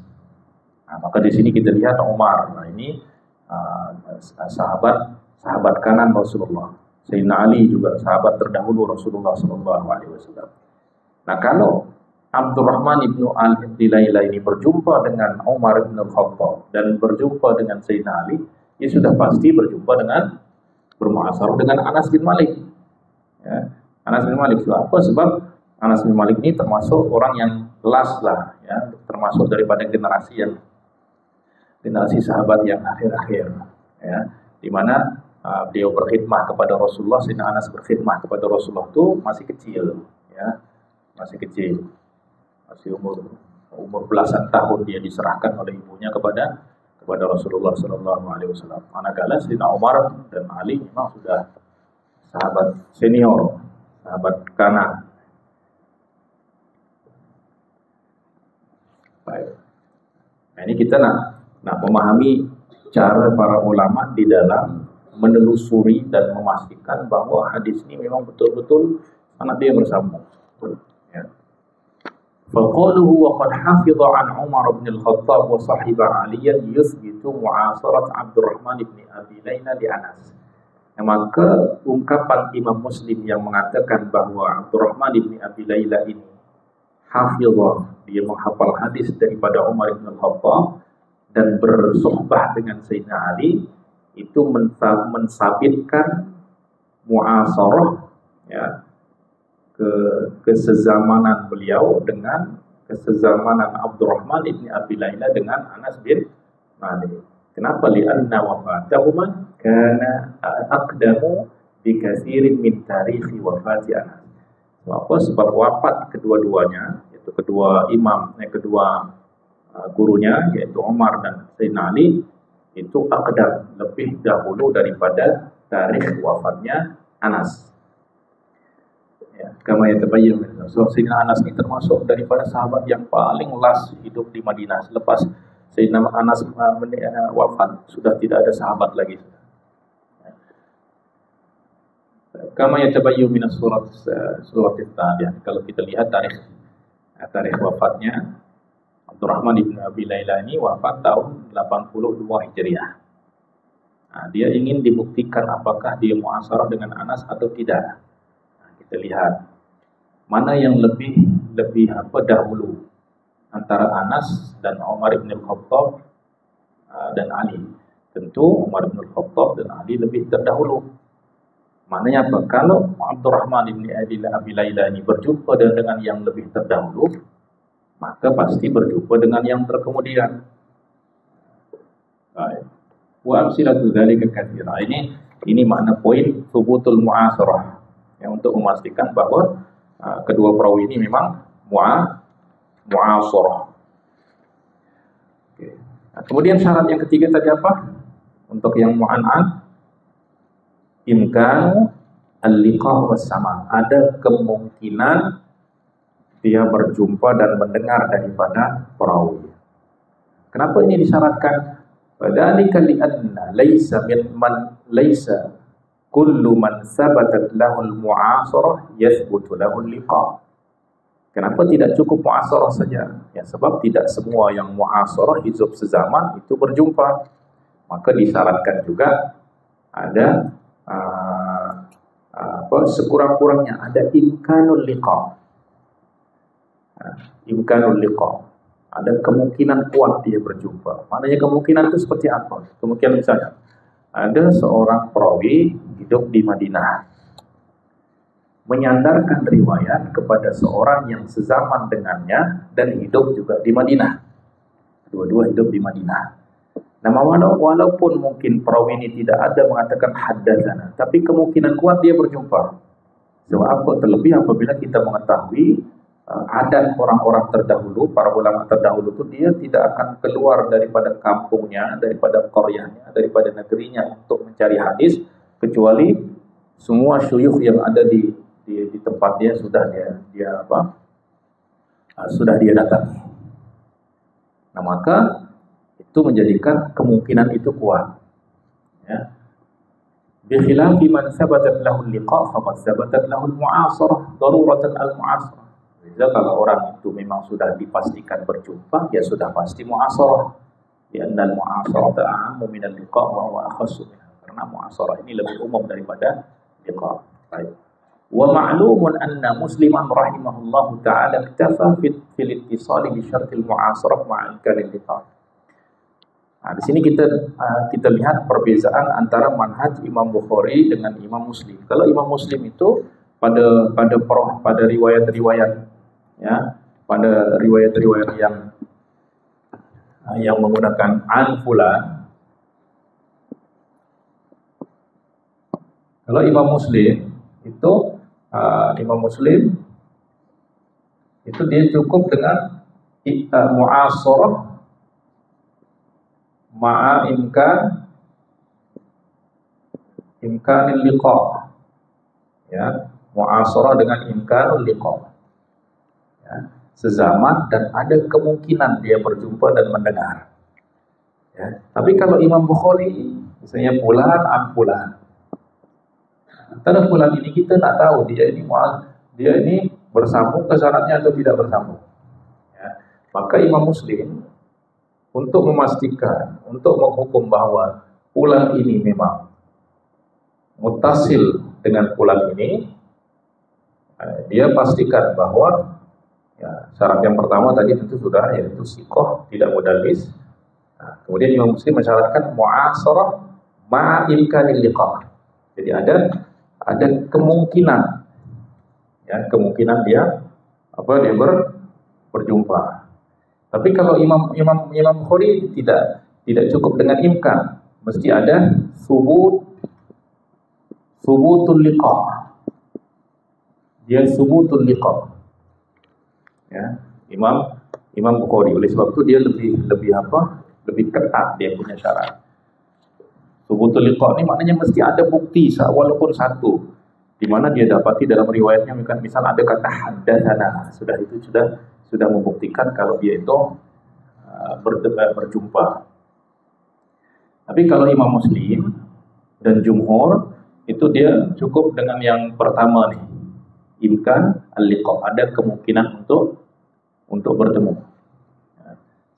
Nah, maka di sini kita lihat Umar. Nah, ini sahabat kanan Rasulullah. Sayyidina Ali juga sahabat terdahulu Rasulullah SAW. Nah, kalau Abdurrahman ibnu Abi Layla ini berjumpa dengan Umar bin Al-Khattab dan berjumpa dengan Sayyidina Ali, dia sudah pasti berjumpa dengan bermuasarah dengan Anas bin Malik. Ya, Anas bin Malik. Apa sebab Anas bin Malik ini termasuk orang yang last lah, ya, termasuk daripada generasi sahabat yang akhir-akhir, ya, di mana beliau berkhidmah kepada Rasulullah. Sayyidina Anas berkhidmah kepada Rasulullah itu masih kecil, ya, masih kecil. Masih umur belasan tahun dia diserahkan oleh ibunya kepada Rasulullah SAW. Manakala Sayyidina Umar dan Ali memang sudah sahabat senior, sahabat kanan. Baik. Nah, ini kita nak memahami cara para ulama di dalam menelusuri dan memastikan bahwa hadis ini memang betul-betul sanad dia bersambung. Ya. فقوله وقد حفظ عن عمر بن الخطاب وصاحب علي يثبت معاصرة عبد الرحمن بن أبي ليلى لأنس. Maka ungkapan Imam Muslim yang mengatakan bahwa Abdurrahman bin Abi Layla ini hafizah, dia menghafal hadis daripada Umar bin Khattab dan bersohbah dengan Sayyidina Ali, itu mensabitkan muasarah, ya, kesezamanan beliau dengan kesezamanan Abdurrahman ibn Abi Layla dengan Anas bin Malik. Kenapa? Lianna wafatahuma kana aqdamu bi katsirin min tarikhi wafati Anas. Sebab wafat kedua-duanya, yaitu kedua gurunya, yaitu Umar dan Sayyidina Ali, itu aqdam, lebih dahulu daripada tarikh wafatnya Anas. Ya, kama yatabayyan. So, Sayyidina Anas ini termasuk daripada sahabat yang paling last hidup di Madinah. Selepas Sayyidina Anas wafat, sudah tidak ada sahabat lagi. Kama yatabayyan min surat At-Tabi'ah. Kalau kita lihat tarikh wafatnya Abdurrahman ibn Abi Layla ini wafat tahun 82 Hijriah. Nah, dia ingin dibuktikan apakah dia muasarah dengan Anas atau tidak. Nah, kita lihat mana yang lebih dahulu antara Anas dan Umar ibn Khattab dan Ali. Tentu Umar ibn Khattab dan Ali lebih terdahulu. Maknanya apa? Kalau Abdurrahman ibn Abi Layla ini berjumpa dengan yang lebih terdahulu, maka pasti berjumpa dengan yang terkemudian. Baik. Wa amsilatu dzalika katsira. Ini makna poin thubutul mu'asarah, yang untuk memastikan bahwa kedua perawi ini memang mu'asarah. Okay. Nah, kemudian syarat yang ketiga tadi apa? Untuk yang mu'an'an, imkanu al-liqa' was-sama'. Ada kemungkinan dia berjumpa dan mendengar daripada perawi. Kenapa ini disyaratkan? Padhalika li'anna laisa kullu man sabatat lahul mu'asarah yathbutu lahul liqa'. Kenapa tidak cukup mu'asarah saja? Ya, sebab tidak semua yang mu'asarah hidup sezaman itu berjumpa. Maka disyaratkan juga ada sekurang-kurangnya ada imkanul liqa'. Imkanul liqa'. Ada kemungkinan kuat dia berjumpa. Maknanya kemungkinan itu seperti apa? Kemungkinan misalnya ada seorang perawi hidup di Madinah, menyandarkan riwayat kepada seorang yang sezaman dengannya dan hidup juga di Madinah. Dua-dua hidup di Madinah. Nah, walaupun mungkin perawi ini tidak ada mengatakan haddatsana, tapi kemungkinan kuat dia berjumpa. Sebab apa? Terlebih apabila kita mengetahui adat orang-orang terdahulu, para ulama terdahulu itu dia tidak akan keluar daripada kampungnya, daripada qaryahnya, daripada negerinya untuk mencari hadis, kecuali semua syuyukh yang ada di tempat dia sudah dia datangi. Nah, maka itu menjadikan kemungkinan itu kuat. Ya. Bi khilafi man sabatat lahu al-liqa' faqad sabatat lahu al-mu'asarah daruratan al-mu'asarah. Jadi kalau orang itu memang sudah dipastikan berjumpa, ya sudah pasti mu'asarah. Ya, annal mu'asarah ta'ammu min al-liqa' wa huwa akhassu minha. Karena mu'asarah ini lebih umum daripada liqa'. Baik. Wa ma'lumun anna musliman rahimahullahu ta'ala iktafa fil ittisali bi syartil mu'asarah ma'a imkanil liqa'. Nah, di sini kita lihat perbezaan antara manhaj Imam Bukhari dengan Imam Muslim. Kalau Imam Muslim itu pada riwayat-riwayat, ya, pada riwayat-riwayat yang menggunakan an fulan. Kalau Imam Muslim itu dia cukup dengan mu'asarah ma'a imkanil liqa'. Ya, mu'asarah dengan imkanul liqa'. Ya, sezaman dan ada kemungkinan dia berjumpa dan mendengar. Ya, tapi kalau Imam Bukhari misalnya fulan an fulan. Antara fulan ini kita tak tahu dia ini bersambung ke sanadnya atau tidak bersambung. Ya, maka Imam Muslim untuk memastikan, untuk menghukum bahwa fulan ini memang muttasil dengan fulan ini, dia pastikan bahwa ya, syarat yang pertama tadi tentu sudah, yaitu siqah, tidak mudallis. Nah, kemudian Imam Muslim mensyaratkan mu'asarah ma'a imkanil liqa'. Jadi ada kemungkinan, ya, kemungkinan dia berjumpa. Tapi kalau Imam Bukhari tidak cukup dengan imkan, mesti ada subutul liqa'. Dia subutul liqa'. Ya, Imam Bukhari. Oleh sebab itu dia lebih ketat dia punya syarat. Subutul liqa' ini maknanya mesti ada bukti walaupun satu, di mana dia dapati dalam riwayatnya misal ada kata haddatsana, sudah membuktikan kalau dia itu berjumpa. Tapi kalau Imam Muslim dan jumhur itu dia cukup dengan yang pertama nih, imkan al-liqa', ada kemungkinan untuk bertemu.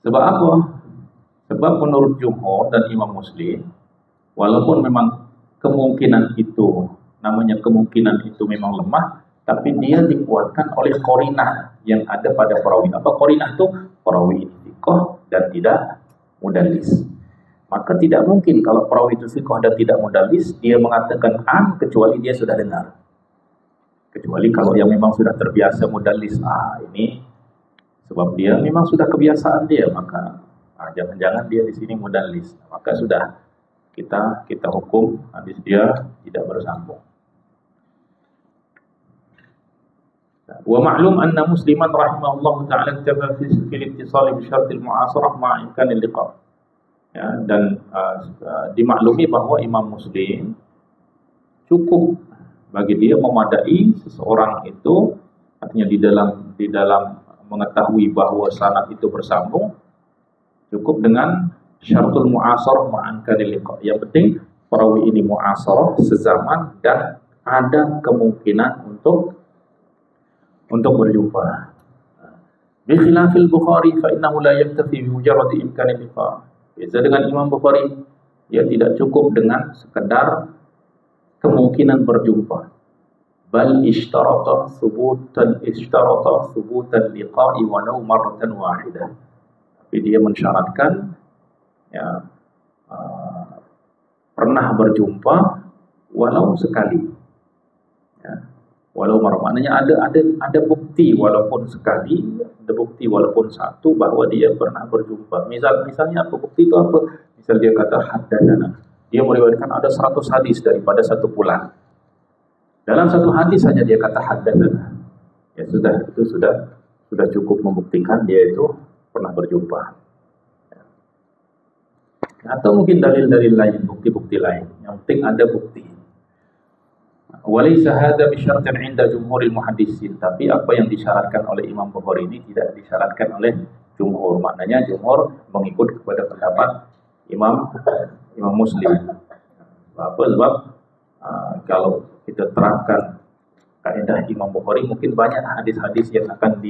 Sebab apa? Sebab menurut jumhur dan Imam Muslim, walaupun memang kemungkinan itu, namanya kemungkinan itu memang lemah, tapi dia dikuatkan oleh qarinah yang ada pada perawi. Apa qarinah itu? Perawi thiqah dan tidak mudallis. Maka tidak mungkin kalau perawi itu thiqah dan tidak mudallis, dia mengatakan an kecuali dia sudah dengar. Kecuali kalau yang memang sudah terbiasa mudallis, ini sebab dia memang sudah kebiasaan dia, maka jangan-jangan dia di sini mudallis, maka sudah kita hukum hadis dia tidak bersambung. Wa ma'lum anna musliman rahimahullah ta'ala ittaba fi al-ittisal bi syart al-mu'asarah ma'a imkan al-liqa. Ya, dan dimaklumi bahwa Imam Muslim cukup bagi dia memadai seseorang itu, artinya di dalam mengetahui bahwa sanad itu bersambung, cukup dengan syaratul mu'asarah ma'an kanil liqa. Yang penting perawi ini mu'asarah sezaman dan ada kemungkinan untuk berjumpa. Bi khilafil Bukhari fa innahu la yaktafi bi mujarrad imkanil liqa. Beza dengan Imam Bukhari, dia tidak cukup dengan sekedar kemungkinan berjumpa. Bal ishtarata thubutan liqa'i walau marratan wahidah. Tapi dia mensyaratkan pernah berjumpa walau sekali. Ya. Walau maknanya ada bukti walaupun sekali, ada bukti walaupun satu bahwa dia pernah berjumpa. Misalnya apa bukti itu apa? Misal dia kata haddatsana. Dia meriwayatkan ada 100 hadis daripada satu pulang. Dalam satu hadis saja dia kata haddatsana. Ya sudah, itu sudah cukup membuktikan dia itu pernah berjumpa. Atau mungkin dalil-dalil lain, bukti-bukti lain. Yang penting ada bukti. Walaysa hadza bi syartin 'inda jumhuril muhaddisin. Tapi apa yang disyaratkan oleh Imam Bukhari ini tidak disyaratkan oleh jumhur. Maknanya jumhur mengikut kepada pendapat Imam Muslim. Apa sebab kalau kita terangkan kaidah Imam Bukhari, mungkin banyak hadis-hadis yang akan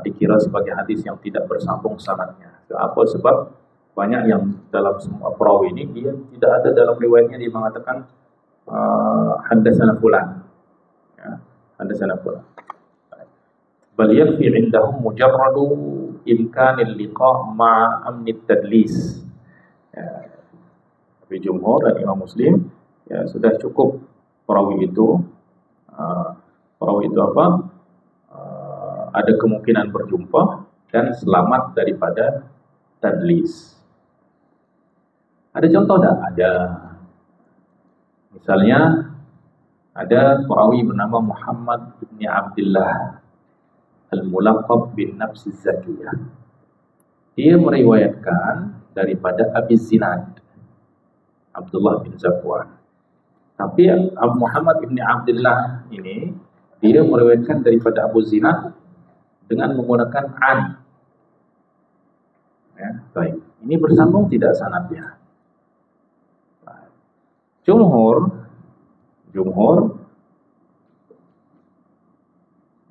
dikira sebagai hadis yang tidak bersambung sanadnya. Apa sebab banyak yang dalam semua perawi ini dia tidak ada dalam riwayatnya dia mengatakan haddatsana fulan. Ya, haddatsana fulan. Bal yakfi 'indahum mujarradu imkanil liqa' ma'a amni tadlis. Ya, tapi jumhur dan Imam Muslim ya sudah cukup perawi itu apa? Ada kemungkinan berjumpa dan selamat daripada tadlis. Ada contoh tak? Ada. Misalnya ada perawi bernama Muhammad bin Abdullah al-mulaqab bin Nafs az-Zakiyah. Dia meriwayatkan daripada Abi Zinad, Abdullah bin Zakwan. Tapi Muhammad bin Abdullah ini dia meriwayatkan daripada Abu Zinad dengan menggunakan an. Ya, baik. Ini bersambung tidak sanadnya? Jumhur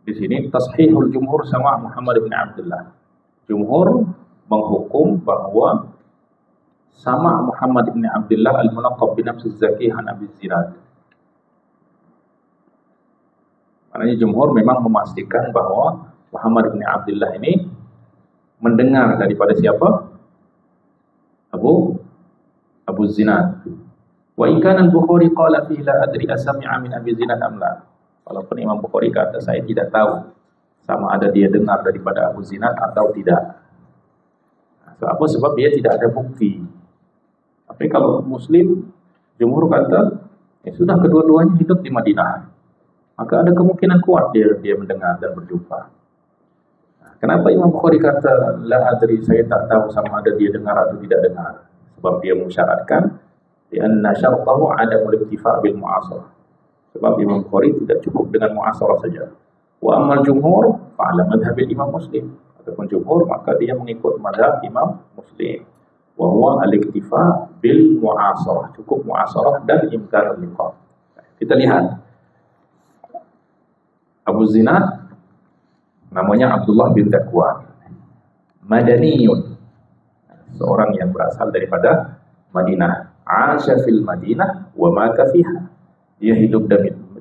di sini tashihul jumhur sama Muhammad bin Abdullah. Jumhur menghukum bahwa sama Muhammad bin Abdullah al-mulaqab bin Nafs az-Zakiyah an Abi Zinad. Maknanya jumhur memang memastikan bahwa Muhammad bin Abdullah ini mendengar daripada siapa? Abu Zinad. Wa in kana al-Bukhari qala fi la adri asami'a min Abi Zinad am la. Walaupun Imam Bukhari kata saya tidak tahu sama ada dia dengar daripada Abu Zinad atau tidak. Apa sebab dia tidak ada bukti. Tapi kalau Muslim, jumhur kata ya sudah kedua-duanya hidup di Madinah. Maka ada kemungkinan kuat dia mendengar dan berjumpa. Kenapa Imam Bukhari kata la adri, saya tak tahu sama ada dia dengar atau tidak dengar? Sebab dia mensyaratkan lianna syartahu adamul iktifa' bil mu'asarah. Sebab Imam Bukhari tidak cukup dengan mu'asarah saja. Wa ammal jumhur fa'ala madhhabil Imam Muslim. Ataupun jumhur maka dia mengikut madhab Imam Muslim. Wa huwa al-iktifa' bil mu'asarah. Cukup mu'asarah dan imkanul liqa'. Kita lihat Abu Zinad namanya Abdullah bin Zakwan. madaniyun, seorang yang berasal daripada Madinah. Asya fil Madinah wa mata fiha. Dia hidup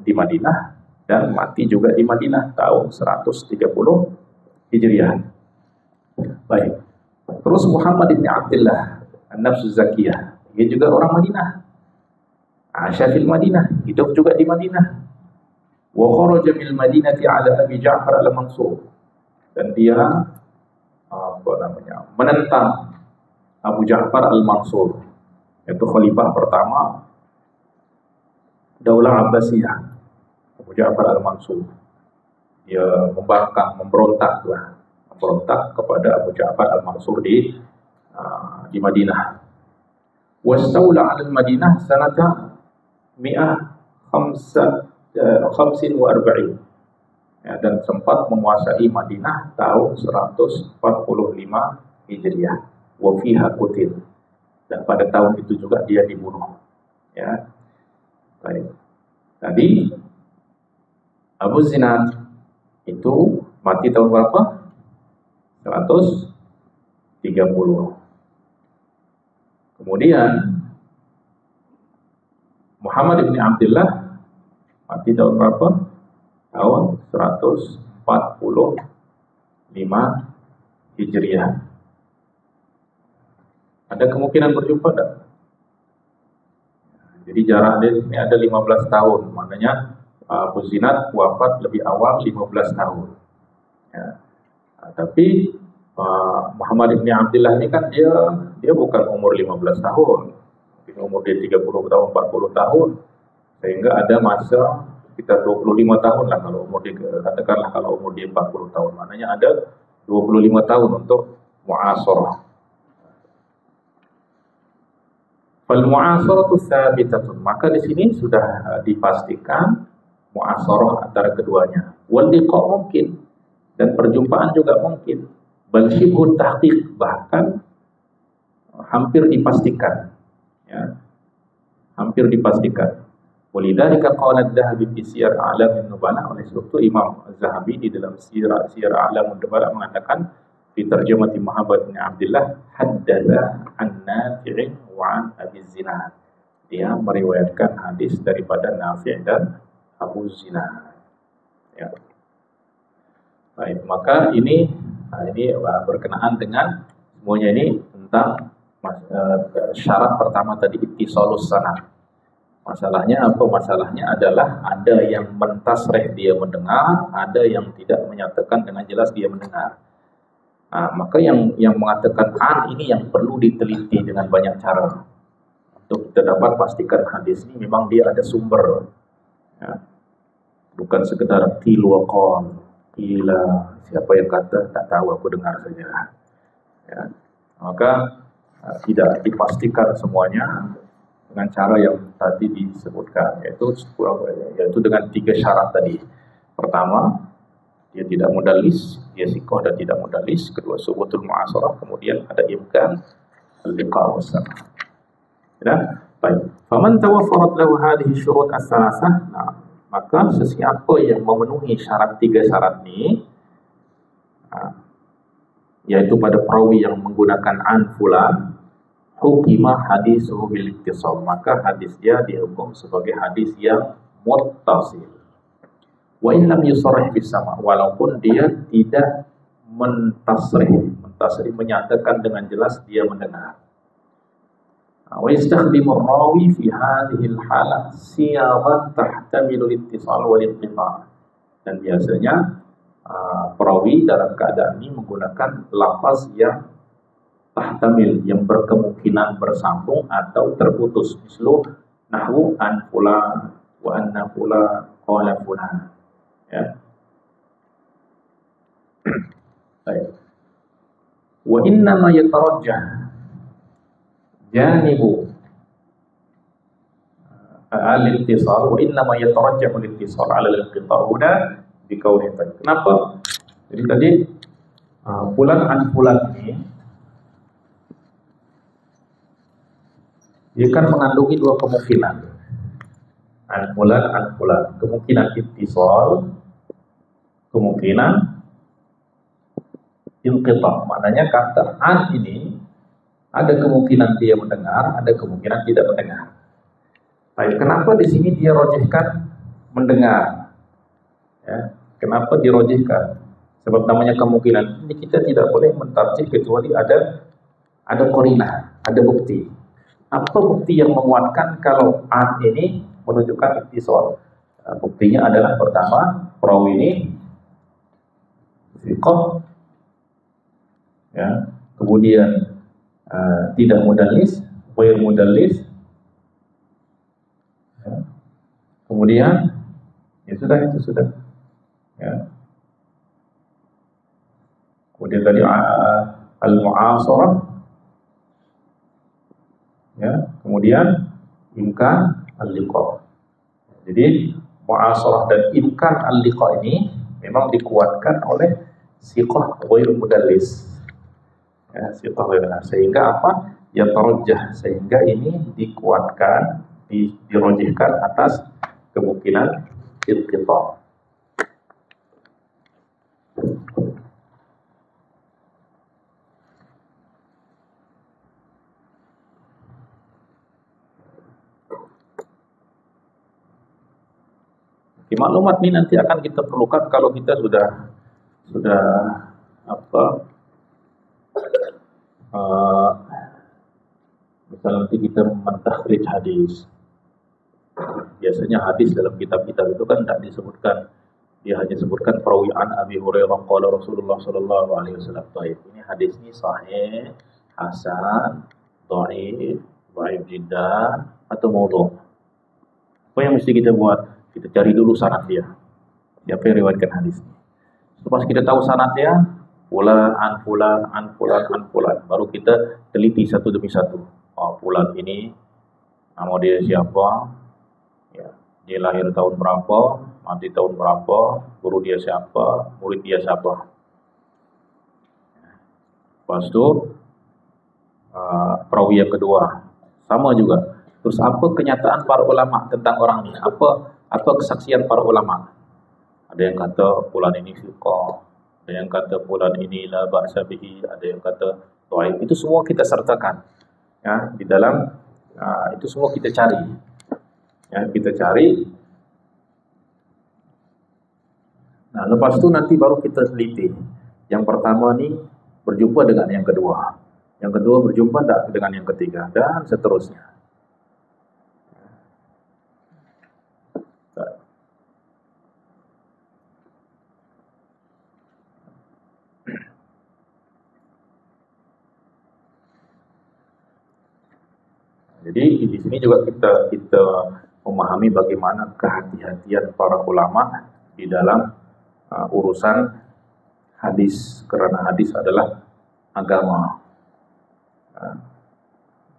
di Madinah dan mati juga di Madinah tahun 130 Hijriah. Baik. Terus Muhammad bin Abdullah An-Nafs Zakiyah, dia juga orang Madinah. Asya fil Madinah, hidup juga di Madinah. Wa kharaja bil Madinati ala Abi Ja'far al-Mansur. Dan dia menentang Abu Ja'far al-Mansur, yaitu khalifah pertama Daulah Abbasiyah, Abu Ja'far al-Mansur. Dia memberontak kepada Abu Ja'far al-Mansur di Madinah. Wastawla 'ala al-Madinah sanata 145, ya, dan sempat menguasai Madinah tahun 145 Hijriah. Wa fiha qutil, dan pada tahun itu juga dia dibunuh. Ya. Baik. Tadi Abu Zinad itu mati tahun berapa? 130. Kemudian Muhammad bin Abdullah mati tahun berapa? Tahun 145 Hijriah. Ada kemungkinan berjumpa tak? Jadi jarak ini ada 15 tahun, maknanya Abu Zinad wafat lebih awal 15 tahun. Ya. Tapi Muhammad bin Abdullah ini kan dia bukan umur 15 tahun, mungkin umur dia 30 tahun, 40 tahun, sehingga ada masa sekitar 25 tahun lah kalau umur dia, katakanlah kalau umur dia 40 tahun, maknanya ada 25 tahun untuk mu'asarah. Fal mu'asaratu tsabitatun, maka di sini sudah dipastikan mu'asarah antara keduanya. Wal liqa' mungkin, dan perjumpaan juga mungkin. Bal syibhu tahqiq, bahkan hampir dipastikan. Ya. Hampir dipastikan. Walidzalika qala Az-Zahabi fi Siyar A'lamin Nubala, oleh sebab itu Imam Az-Zahabi di dalam Siyar A'lamin Nubala mengatakan fi tarjamati Muhammad bin Abdullah, haddatsa an Nafi' wa an Abi Zinad. Dia meriwayatkan hadis daripada Nafi' dan Abu Zinad. Ya. Baik, maka ini berkenaan dengan semuanya ini tentang syarat pertama tadi, ittisalus sanad. Masalahnya apa? Masalahnya adalah ada yang mentasrih dia mendengar, ada yang tidak menyatakan dengan jelas dia mendengar. Maka yang mengatakan an ini yang perlu diteliti dengan banyak cara untuk kita dapat pastikan hadis ini memang dia ada sumber. Ya. Bukan sekedar tilwaqan, gila, siapa yang kata, tak tahu, aku dengar saja. Ya. Maka tidak dipastikan semuanya dengan cara yang tadi disebutkan, yaitu dengan 3 syarat tadi. Pertama, dia tidak mudallis, dia siqah dan tidak mudallis. Kedua, subutul mu'asarah. Kemudian ada imkan al-liqa' was-sama'. Ya, baik. Faman tawaffarat lahu hadhihi syurut as-salasah, maka sesiapa yang memenuhi syarat 3 syarat ini, yaitu pada perawi yang menggunakan an fulan, hukimah hadisuhu bil ittisal, maka hadis dia dihukum sebagai hadis yang muttasil. Wa in lam yusarrih bis sama', walaupun dia tidak mentasrih menyatakan dengan jelas dia mendengar. Wa yastakhdimu ar-rawi fi hadhihi al-halah siyaghan tahtamilu al-ittisal wal inqita'. Dan biasanya perawi dalam keadaan ini menggunakan lafaz yang tahtamil, yang berkemungkinan bersambung atau terputus. Mislu nahwu an fulan wa anna fulan qala fulan. Ya. Baik. Wa inna ma yatarajjah janibu al-ittisal, wa inna ma yatarajjahu al-ittisal 'ala al-inqita' huna bi qawlihi. Kenapa? Jadi tadi fulan an fulan ini dia kan mengandungi 2 kemungkinan. An fulan, kemungkinan ittisal, kemungkinan inqita'. Maknanya kata an ini ada kemungkinan dia mendengar, ada kemungkinan tidak mendengar. Baik, kenapa di sini dia rojihkan mendengar? Ya, kenapa dirojihkan? Sebab namanya kemungkinan. Ini kita tidak boleh mentarjih kecuali ada qarinah, ada bukti. Apa bukti yang menguatkan kalau an ini menunjukkan ittisal? Buktinya adalah pertama, perawi ini thiqah, ya, kemudian tidak mudallis, ghair mudallis, ya. Kemudian ya sudah, itu sudah, ya. Kemudian tadi al-mu'asarah, ya. Kemudian imkan al-liqa. Jadi mu'asarah dan imkan al-liqa ini memang dikuatkan oleh thiqah ghair mudallis. Ya, thiqah ghair mudallis. Sehingga apa? Ya tarajjah, sehingga ini dikuatkan, dirojihkan atas kemungkinan inqita'. Maklumat ini nanti akan kita perlukan kalau kita sudah apa, misal nanti kita mentakhrij hadis. Biasanya hadis dalam kitab-kitab itu kan tidak disebutkan, dia hanya sebutkan perawi an Abi Hurairah qala Rasulullah sallallahu alaihi wasallam. Baik, ini hadis ini sahih, hasan, dhaif, dhaif jiddan atau maudhu'. Apa yang mesti kita buat? Kita cari dulu sanad dia. Siapa yang riwayatkan hadis ini? Setelah kita tahu sanad dia, fulan, an fulan, an fulan, an fulan, baru kita teliti satu demi satu. Oh, fulan ini nama dia siapa? Ya, dia lahir tahun berapa? Mati tahun berapa? Guru dia siapa? Murid dia siapa? Lepas itu perawi yang kedua sama juga. Terus apa kenyataan para ulama tentang orang ini? Apa kesaksian para ulama? Ada yang kata fulan ini thiqah, ada yang kata fulan ini la ba'sa bihi, ada yang kata dhaif. Itu semua kita sertakan, ya, di dalam itu semua kita cari. Ya, kita cari. Nah, lepas itu nanti baru kita teliti. Yang pertama nih berjumpa dengan yang kedua. Yang kedua berjumpa dengan yang ketiga dan seterusnya. Jadi di sini juga kita memahami bagaimana kehati-hatian para ulama di dalam urusan hadis, karena hadis adalah agama.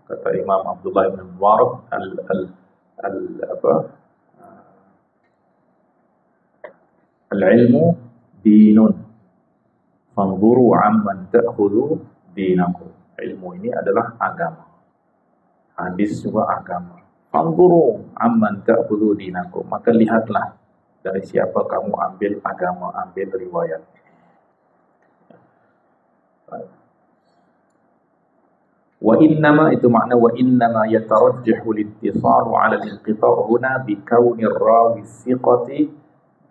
Kata Imam Abdullah bin Mubarak al-ilmu dinun fanzuru amman ta'khudhu dinakum. Ilmu ini adalah agama. Hadis juga agama. Fanzuru amman ta'khudhu dinakum. Maka lihatlah dari siapa kamu ambil agama, ambil riwayat. Wa innama, itu makna wa innama yatarajjahu al-ittisalu 'ala al-inqita' huna bi kauni ar-rawi thiqati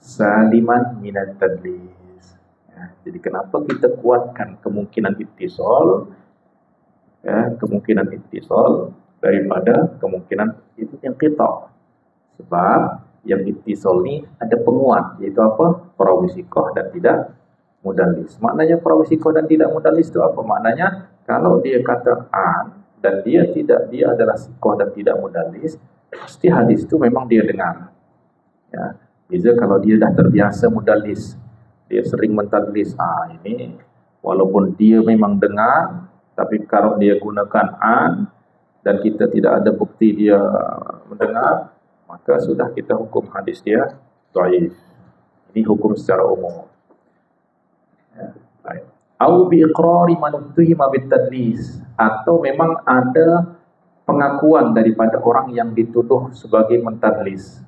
saliman min at-tadlis. Ya, jadi kenapa kita kuatkan kemungkinan ittisal, ya, kemungkinan ittisal daripada kemungkinan itu yang inqita'. Sebab yang ittisal ini ada penguat, yaitu apa? Perawi thiqah dan tidak mudallis. Maknanya perawi thiqah dan tidak mudallis itu apa? Maknanya kalau dia kata an dan dia adalah thiqah dan tidak mudallis, pasti hadis itu memang dia dengar. Ya, bisa kalau dia dah terbiasa mudallis, dia sering mentadlis, ini walaupun dia memang dengar, tapi kalau dia gunakan an dan kita tidak ada bukti dia mendengar, maka sudah kita hukum hadis dia dhaif. Ini hukum secara umum. Ya, baik. Au bi iqrari man uttihima bitadlis, atau memang ada pengakuan daripada orang yang dituduh sebagai mentadlis.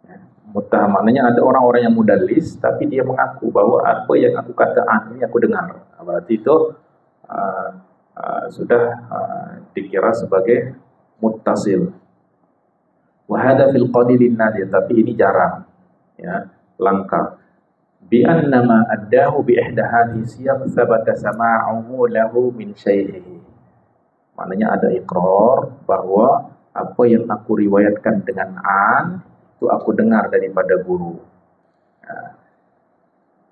Ya, Muttaham maknanya ada orang-orang yang mudallis tapi dia mengaku bahwa apa yang aku kata ini aku dengar. Berarti itu sudah dikira sebagai muttasil. Wa hadha fil qalilin nadir, tapi ini jarang, ya, langka. Bi annama addahu bi ihda hadhihi siyaq thabata sama'uhu lahu min syaikhihi. Maknanya ada ikrar bahwa apa yang aku riwayatkan dengan an itu aku dengar daripada guru.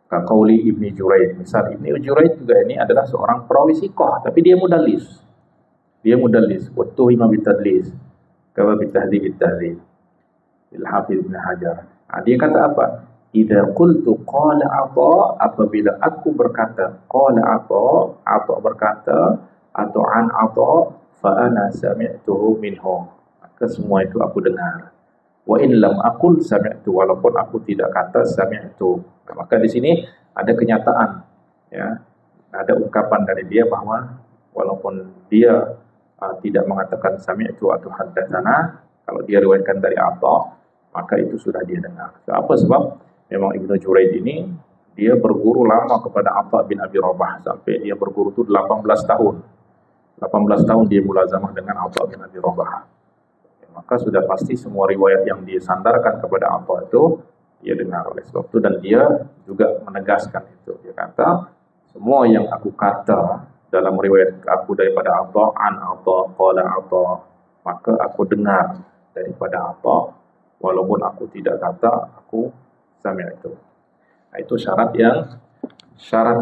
Kaqauli Ibnu Juraid. Misal Ibnu Juraid juga ini adalah seorang perawi siqah, tapi dia mudallis. Dia mudallis, wa tuhima bitadlis. Kama bitahdhib at-tahdhib. Al-Hafidz Ibnu Hajar. Dia kata apa? Idza qultu qala Atha, apabila aku berkata qala Atha berkata atau an Atha, fa ana sami'tuhu minhu. Maka semua itu aku dengar. Wa in lam aqul sami'tu, walaupun aku tidak kata sami'tu. Maka di sini ada kenyataan, ya. Ada ungkapan dari dia bahwa walaupun dia tidak mengatakan sami'tu atau haddatsana, kalau dia riwayatkan dari Atha, maka itu sudah dia dengar. Apa sebab? Memang Ibnu Juraid ini dia berguru lama kepada Atha bin Abi Rabah sampai dia berguru itu 18 tahun. 18 tahun dia mulazamah dengan Atha bin Abi Rabah. Maka sudah pasti semua riwayat yang dia sandarkan kepada Atha itu dia dengar. Oleh sebab itu, dan dia juga menegaskan itu. Dia kata, semua yang aku kata dalam riwayat aku daripada Atha, an Atha, qala Atha, maka aku dengar daripada Atha, walaupun aku tidak kata, aku sami'tu. Nah, itu syarat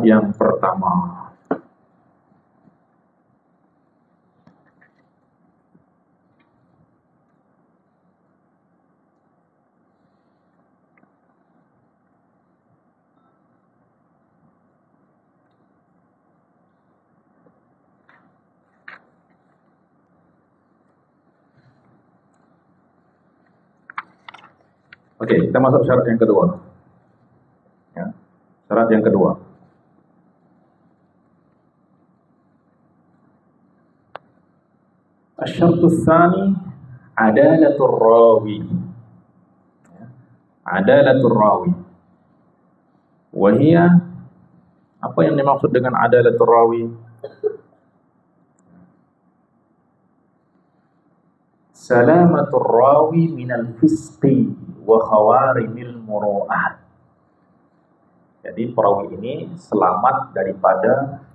yang pertama. Oke, kita masuk syarat yang kedua. Ya, syarat yang kedua. Asy-syartu tsani adalatur rawi. Adalatur rawi. Wa hiya, apa yang dimaksud dengan adalatur rawi? Salamatur rawi minal fisqi wa khawarimil muru'ah. Jadi perawi ini selamat daripada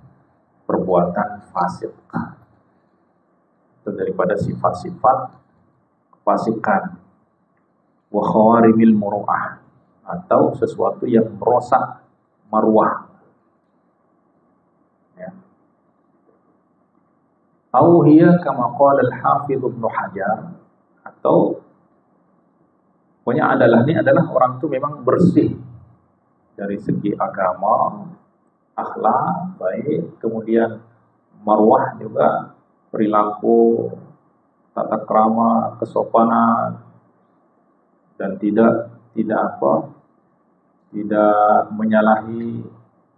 perbuatan fasik, atau daripada sifat-sifat kefasikan, wa khawarimil muru'ah, atau sesuatu yang merusak marwah, ya. Au hiya kama qala al-Hafidz Ibnu Hajar, atau pokoknya ini adalah orang itu memang bersih dari segi agama, akhlak baik, kemudian marwah juga, perilaku, tata krama, kesopanan, dan tidak menyalahi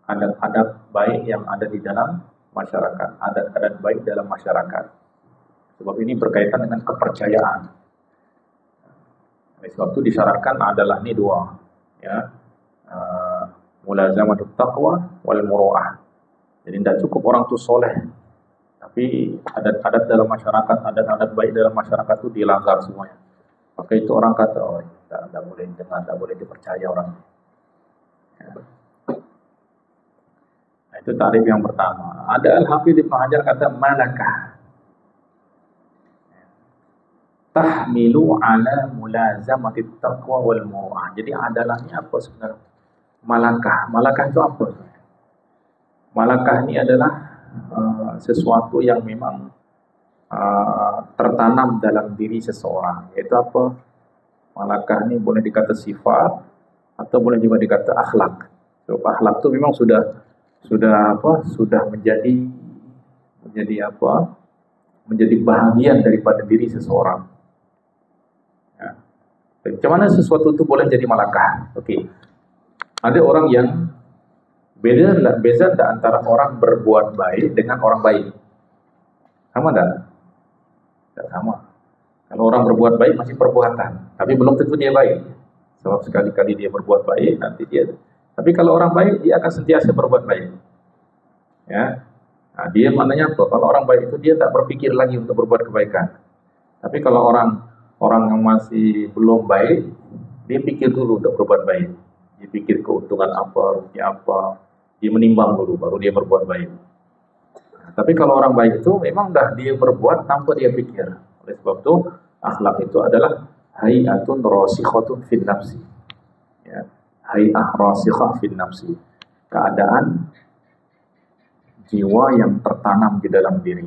adat-adat baik yang ada di dalam masyarakat, adat-adat baik dalam masyarakat. Sebab ini berkaitan dengan kepercayaan. Oleh sebab itu disyaratkan adalah ini dua, ya, mulazamatut taqwa wal muru'ah. Jadi tidak cukup orang itu soleh, tapi adat-adat dalam masyarakat, adat-adat baik dalam masyarakat itu dilanggar semuanya. Maka itu orang kata, oh, tidak boleh dengar, tidak boleh dipercaya orang. Ya. Nah, itu tarif yang pertama. Ada Al-Hafidz Ibnu Hajar kata malakah tahmilu ala mulazamatit taqwa wal muru'ah. Jadi adalahnya apa sebenarnya? Malakah itu apa sebenarnya? Malakah ini adalah sesuatu yang memang tertanam dalam diri seseorang. Yaitu apa? Malakah ini boleh dikata sifat atau boleh juga dikata akhlak. So, akhlak itu memang sudah menjadi bahagian daripada diri seseorang. Ya. Bagaimana sesuatu itu boleh jadi malakah? Oke. Ada orang yang beza tidak antara orang berbuat baik dengan orang baik? Sama tidak? Tidak sama. Kalau orang berbuat baik masih perbuatan, tapi belum tentu dia baik. Sebab sekali-kali dia berbuat baik, nanti dia. Tapi kalau orang baik, dia akan sentiasa berbuat baik. Ya, nah, dia maknanya apa? Kalau orang baik itu dia tak berpikir lagi untuk berbuat kebaikan. Tapi kalau orang yang masih belum baik, dia pikir dulu untuk berbuat baik. Dia pikir keuntungan apa, rugi apa, dia menimbang dulu, baru dia berbuat baik. Nah, tapi kalau orang baik itu memang dah dia berbuat tanpa dia pikir. Oleh sebab itu, akhlak itu adalah hayatun rasikhatun fin nafsi. Ya, hay'ah rasikhah fin nafsi. Keadaan jiwa yang tertanam di dalam diri.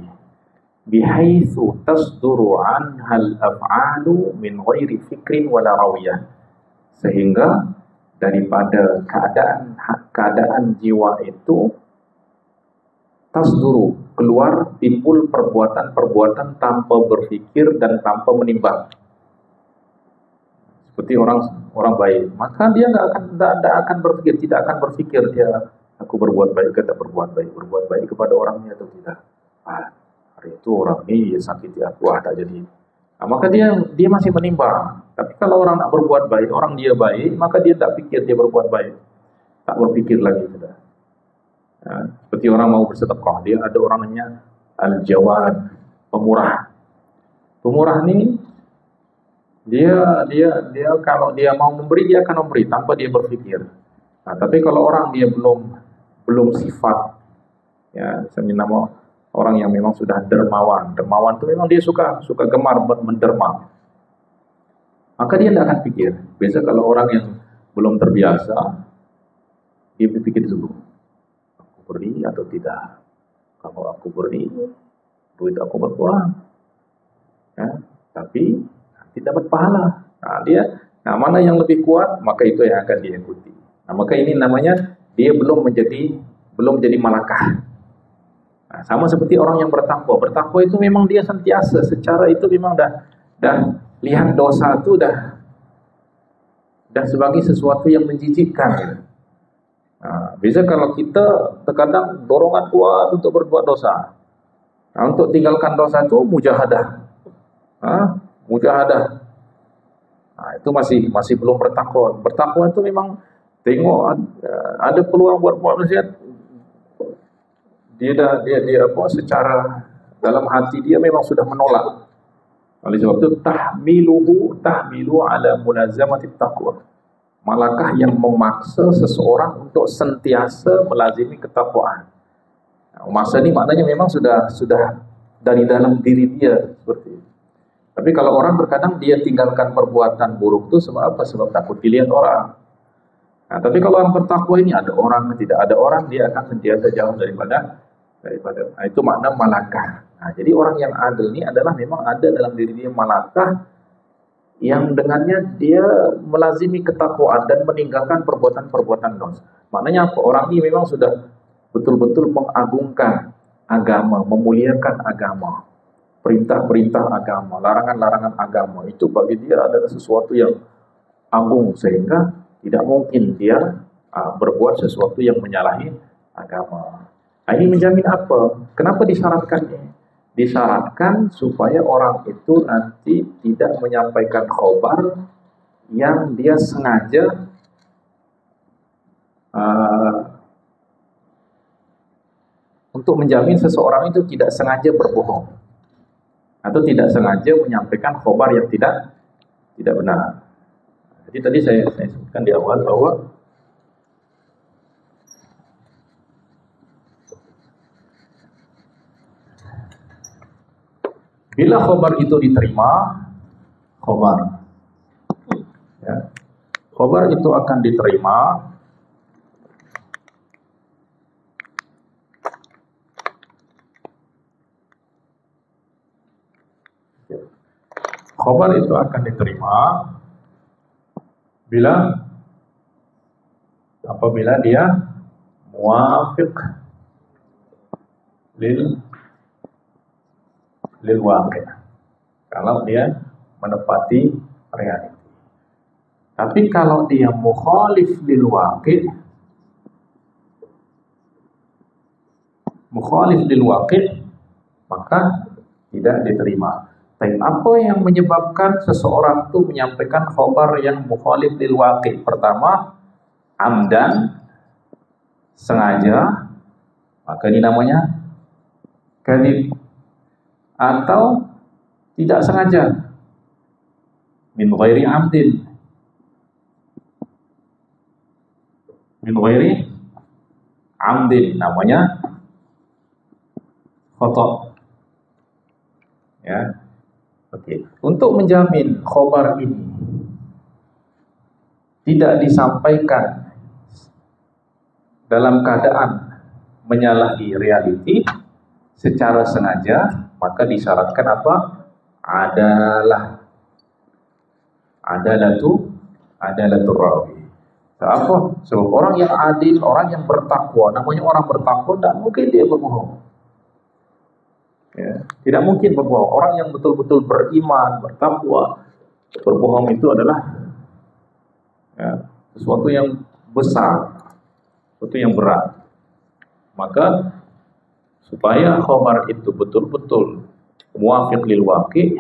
Bihaitsu tasduru anhal af'alu min ghairi fikrin wala rawiyah. Sehingga daripada keadaan jiwa itu tasduru, keluar timbul perbuatan-perbuatan tanpa berfikir dan tanpa menimbang. Seperti orang baik, maka dia tidak akan berpikir, tidak akan berpikir dia aku berbuat baik atau berbuat baik kepada orangnya atau tidak. Hari itu orang ini sakiti aku, tak jadi. Nah, maka dia masih menimbang. Tapi kalau orang nak berbuat baik, orang dia baik, maka dia tak pikir dia berbuat baik, tak berpikir lagi sudah. Nah, seperti orang mau bersedekah, dia ada orangnya al-jawad, pemurah. Pemurah ni dia kalau dia mau memberi, dia akan memberi tanpa dia berpikir. Nah, tapi kalau orang dia belum sifat, ya, misalnya nama orang yang memang sudah dermawan itu memang dia suka gemar menderma, maka dia tidak akan pikir. Biasa kalau orang yang belum terbiasa, dia berpikir dulu, aku beri atau tidak. Kalau aku beri, duit aku berkurang, ya, tapi nanti dapat pahala. Nah, mana yang lebih kuat, maka itu yang akan dia ikuti. Nah, maka ini namanya dia belum jadi malakah. Nah, sama seperti orang yang bertakwa. Bertakwa itu memang dia sentiasa secara itu memang dah lihat dosa itu dah sebagai sesuatu yang menjijikkan. Nah, bisa kalau kita terkadang dorongan kuat untuk berbuat dosa. Nah, untuk tinggalkan dosa itu mujahadah. Mujahadah. Nah, itu masih belum bertakwa. Bertakwa itu memang tengok ada peluang buat maksiat. Dia secara dalam hati dia memang sudah menolak. Oleh sebab itu tahmilu ala mulazamati taqwa. Malakah yang memaksa seseorang untuk sentiasa melazimi ketakwaan. Nah, masa ini maknanya memang sudah dari dalam diri dia seperti itu. Tapi kalau orang terkadang dia tinggalkan perbuatan buruk itu sebab apa? Sebab takut dilihat orang. Nah, tapi kalau orang bertakwa ini ada orang, tidak ada orang, dia akan sentiasa jauh daripada nah, itu makna malakah. Nah, jadi orang yang adil ini adalah memang ada dalam diri dia malakah yang dengannya dia melazimi ketakwaan dan meninggalkan perbuatan-perbuatan dosa. Maknanya apa? Orang ini memang sudah betul-betul mengagungkan agama, memuliakan agama, perintah-perintah agama, larangan-larangan agama. Itu bagi dia adalah sesuatu yang agung sehingga tidak mungkin dia berbuat sesuatu yang menyalahi agama. Nah, ini menjamin apa? Kenapa disyaratkan ini? Disyaratkan supaya orang itu nanti tidak menyampaikan khobar yang dia sengaja untuk menjamin seseorang itu tidak sengaja berbohong atau tidak sengaja menyampaikan khobar yang tidak benar. Jadi tadi saya sebutkan di awal bahwa bila khobar itu diterima, khobar itu akan diterima apabila dia muwafiq lil waqi', kalau dia menepati realiti. Tapi kalau dia mukhalif lil waqi', maka tidak diterima. Tapi apa yang menyebabkan seseorang itu menyampaikan khabar yang mukhalif lil waqi'? Pertama, amdan, sengaja, maka ini namanya kadzib. Atau tidak sengaja, min ghairi amdin, min ghairi amdin, namanya khata'. Ya. Oke. Untuk menjamin khobar ini tidak disampaikan dalam keadaan menyalahi realiti secara sengaja, maka disyaratkan apa? Adalatul rawi. Apa? Sebab orang yang adil, orang yang bertakwa, namanya orang bertakwa, tidak mungkin dia berbohong. Ya, tidak mungkin berbohong. Orang yang betul-betul beriman, bertakwa, berbohong itu adalah sesuatu yang besar, sesuatu yang berat. Maka supaya khabar itu betul-betul muwafiq lil waqi',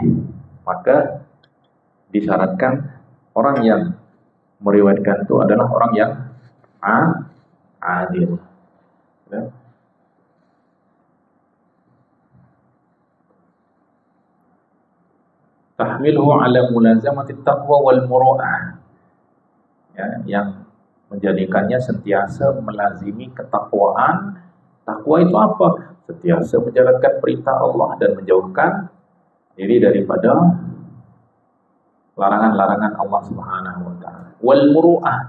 maka disyaratkan orang yang meriwayatkan itu adalah orang yang adil. Ya. Tahmilhu ala mulazamati taqwa wal muru'ah, ya, yang menjadikannya sentiasa melazimi ketakwaan. Takwa itu apa? Sentiasa menjalankan perintah Allah dan menjauhkan diri daripada larangan-larangan Allah Subhanahu wa taala. Wal muru'ah.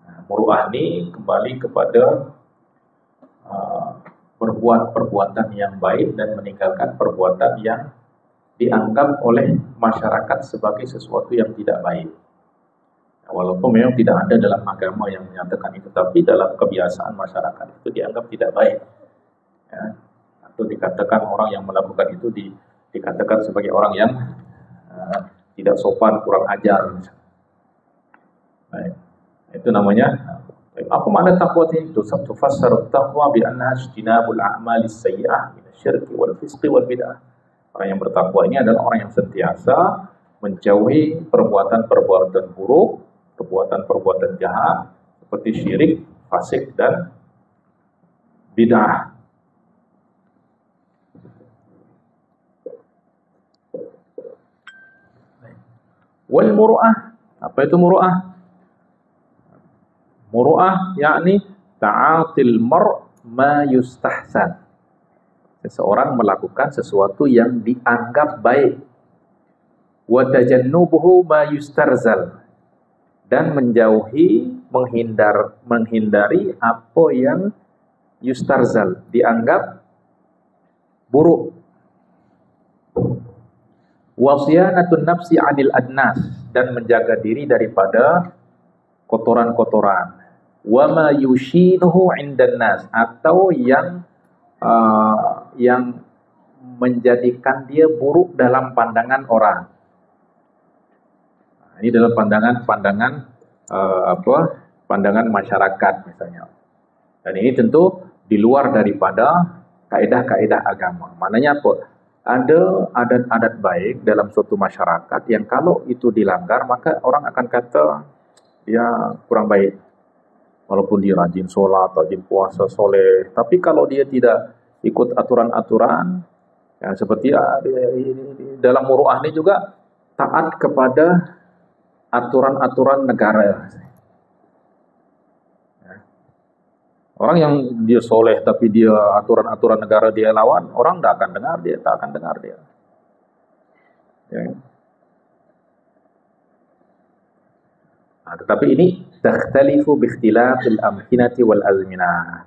Nah, muru'ah ini kembali kepada berbuat perbuatan yang baik dan meninggalkan perbuatan yang dianggap oleh masyarakat sebagai sesuatu yang tidak baik. Walaupun memang tidak ada dalam agama yang menyatakan itu, tapi dalam kebiasaan masyarakat itu dianggap tidak baik. Ya. Atau dikatakan orang yang melakukan itu dikatakan sebagai orang yang tidak sopan, kurang ajar. Baik. Itu namanya. Apa makna takwa itu? Tufassar taqwa bi annaha ijtinabul a'malis sayyi'ah min asy-syirki wal fisqi wal bid'ah. Orang yang bertakwa ini adalah orang yang sentiasa menjauhi perbuatan-perbuatan buruk, perbuatan-perbuatan jahat seperti syirik, fasik, dan bid'ah. Wal muru'ah, apa itu muru'ah? Muru'ah yakni ta'atil mar' ma yustahsan. Seseorang melakukan sesuatu yang dianggap baik. Wa tajannubuhu ma yustarzal, dan menjauhi, menghindari apa yang yustarzal, dianggap buruk. Wasiyanatun nafsi 'anil adnas, dan menjaga diri daripada kotoran-kotoran. Wa ma yushinuhu 'indan nas, atau yang menjadikan dia buruk dalam pandangan orang. Ini dalam pandangan masyarakat misalnya. Dan ini tentu di luar daripada kaedah-kaedah agama. Maknanya apa? Ada adat-adat baik dalam suatu masyarakat yang kalau itu dilanggar, maka orang akan kata dia kurang baik. Walaupun dia rajin sholat, rajin puasa, soleh. Tapi kalau dia tidak ikut aturan-aturan, ya, seperti dalam muru'ah ini juga taat kepada aturan-aturan negara. Ya. Orang yang dia soleh tapi dia aturan-aturan negara dia lawan, orang tak akan dengar dia. Ya. Nah, tetapi ini takhtalifu biikhtilafil amkinati wal azminah.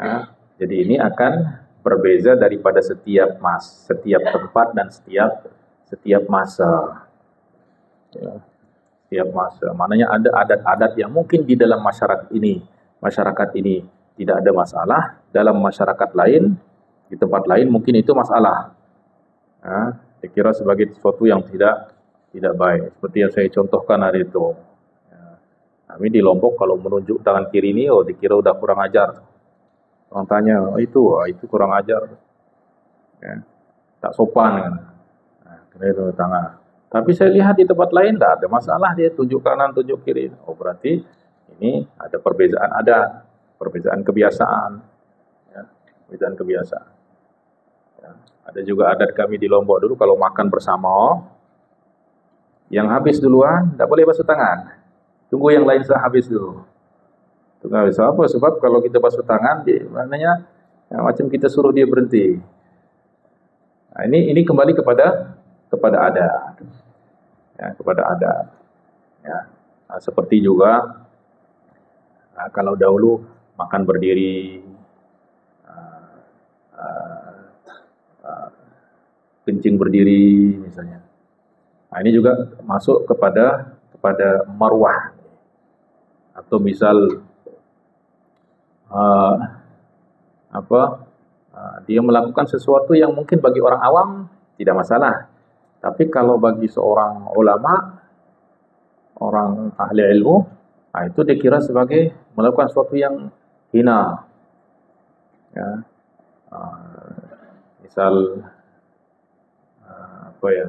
Nah, jadi ini akan berbeza daripada setiap tempat dan setiap masa. Ya, setiap masa. Maknanya ada adat-adat yang mungkin di dalam masyarakat ini tidak ada masalah, dalam masyarakat lain, di tempat lain mungkin itu masalah. Nah, dikira sebagai sesuatu yang tidak baik. Seperti yang saya contohkan hari itu. Kami di Lombok kalau menunjuk tangan kiri ini, dikira udah kurang ajar. Orang tanya, itu kurang ajar. Ya, tak sopan kan. Nah, Itu tangan. Tapi saya lihat di tempat lain tidak ada masalah, dia tunjuk kanan, tunjuk kiri. Oh berarti ini ada perbedaan adat, perbedaan kebiasaan, ya, perbedaan kebiasaan. Ya. Ada juga adat kami di Lombok dulu kalau makan bersama, yang habis duluan tidak boleh basuh tangan, tunggu yang lain habis dulu. Tunggu habis apa? Sebab kalau kita basuh tangan, maknanya ya, macam kita suruh dia berhenti. Nah, ini kembali kepada adat. Ya, kepada adat. Ya. Nah, seperti juga kalau dahulu makan berdiri, kencing berdiri misalnya. Nah, ini juga masuk kepada marwah. Atau misal dia melakukan sesuatu yang mungkin bagi orang awam tidak masalah. Tapi kalau bagi seorang ulama, orang ahli ilmu, nah itu dikira sebagai melakukan sesuatu yang hina. Ya. Misal apa ya?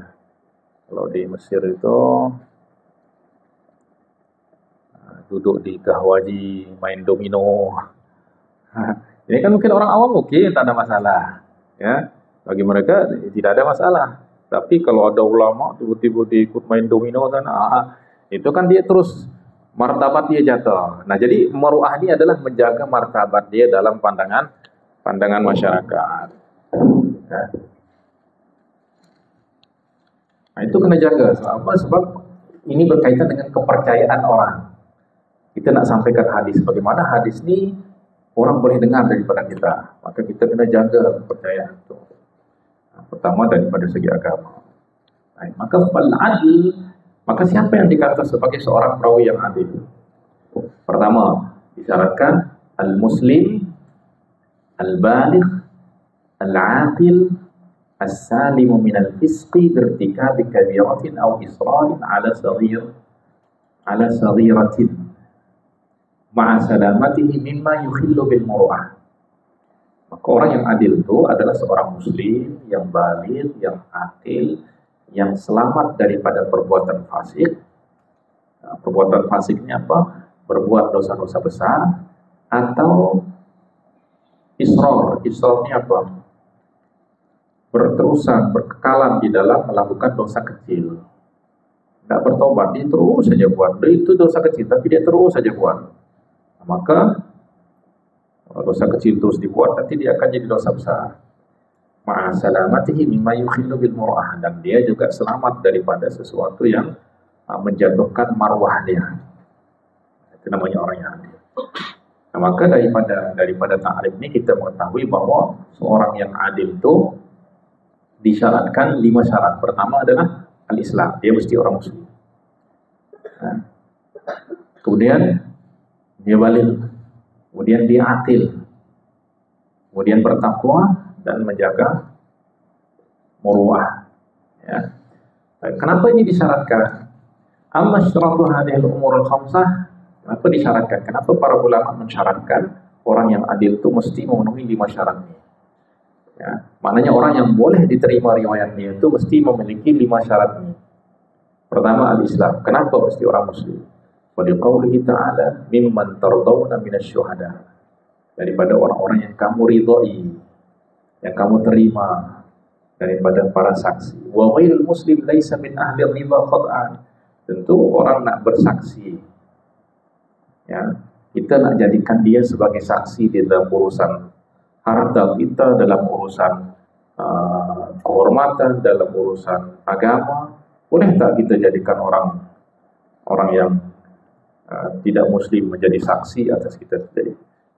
Kalau di Mesir itu duduk di kahwaji main domino. Ini kan mungkin orang awam mungkin tak ada masalah. Ya. Bagi mereka tidak ada masalah. Tapi kalau ada ulama tiba-tiba diikut main domino sana, itu kan dia terus martabat dia jatuh. Nah, jadi maruah ini adalah menjaga martabat dia dalam pandangan masyarakat. Ya. Nah, itu kena jaga. Sebab ini berkaitan dengan kepercayaan orang. Kita nak sampaikan hadis, bagaimana hadis ini orang boleh dengar daripada kita. Maka kita kena jaga kepercayaan itu. Pertama daripada segi agama. Baik, maka siapa yang dikatakan sebagai seorang perawi yang adil? Pertama, disyaratkan al-muslim, al-baligh, al-aqil, as-salimu min al-fisqi birtikabi kabiratin aw israrin ala saghiratin ma'a salamatihi mimma yukhillu bil muru'ah. Maka orang yang adil itu adalah seorang muslim yang baligh, yang akil, yang selamat daripada perbuatan fasik. Nah, perbuatan fasiknya apa? Berbuat dosa-dosa besar atau israr. Israrnya apa? Berterusan, berkekalan di dalam melakukan dosa kecil. Tidak bertobat, dia terus saja buat. Itu dosa kecil, tapi dia terus saja buat. Nah, maka dosa kecil terus dibuat, nanti dia akan jadi dosa besar. Ma'asalamatihi mimma yukhillu bil muru'ah, dan dia juga selamat daripada sesuatu yang menjatuhkan marwah dia. Itu namanya orang yang adil. Nah, maka daripada ta'rif ini kita mengetahui bahwa seorang yang adil itu disyaratkan 5 syarat. Pertama adalah al-Islam, dia mesti orang muslim. Nah, kemudian dia baligh, kemudian dia akil, kemudian bertakwa dan menjaga muruah. Ya. Kenapa ini disyaratkan? Amma syaratu hadhil umur al-khamsah. Kenapa disyaratkan? Kenapa para ulama mensyaratkan orang yang adil itu mesti memenuhi 5 syarat ini? Ya. Maknanya orang yang boleh diterima riwayatnya itu mesti memiliki 5 syarat ini. Pertama al-Islam. Kenapa mesti orang muslim? Waliqaulihi ta'ala mimman tardawna minasyuhada, daripada orang-orang yang kamu ridhai, yang kamu terima daripada para saksi. Wa ghairul muslim laisa min ahli ridha qat'an. Tentu orang nak bersaksi, ya, kita nak jadikan dia sebagai saksi di dalam urusan harta kita, dalam urusan kehormatan, dalam urusan agama. Boleh tak kita jadikan orang yang tidak muslim menjadi saksi atas kita?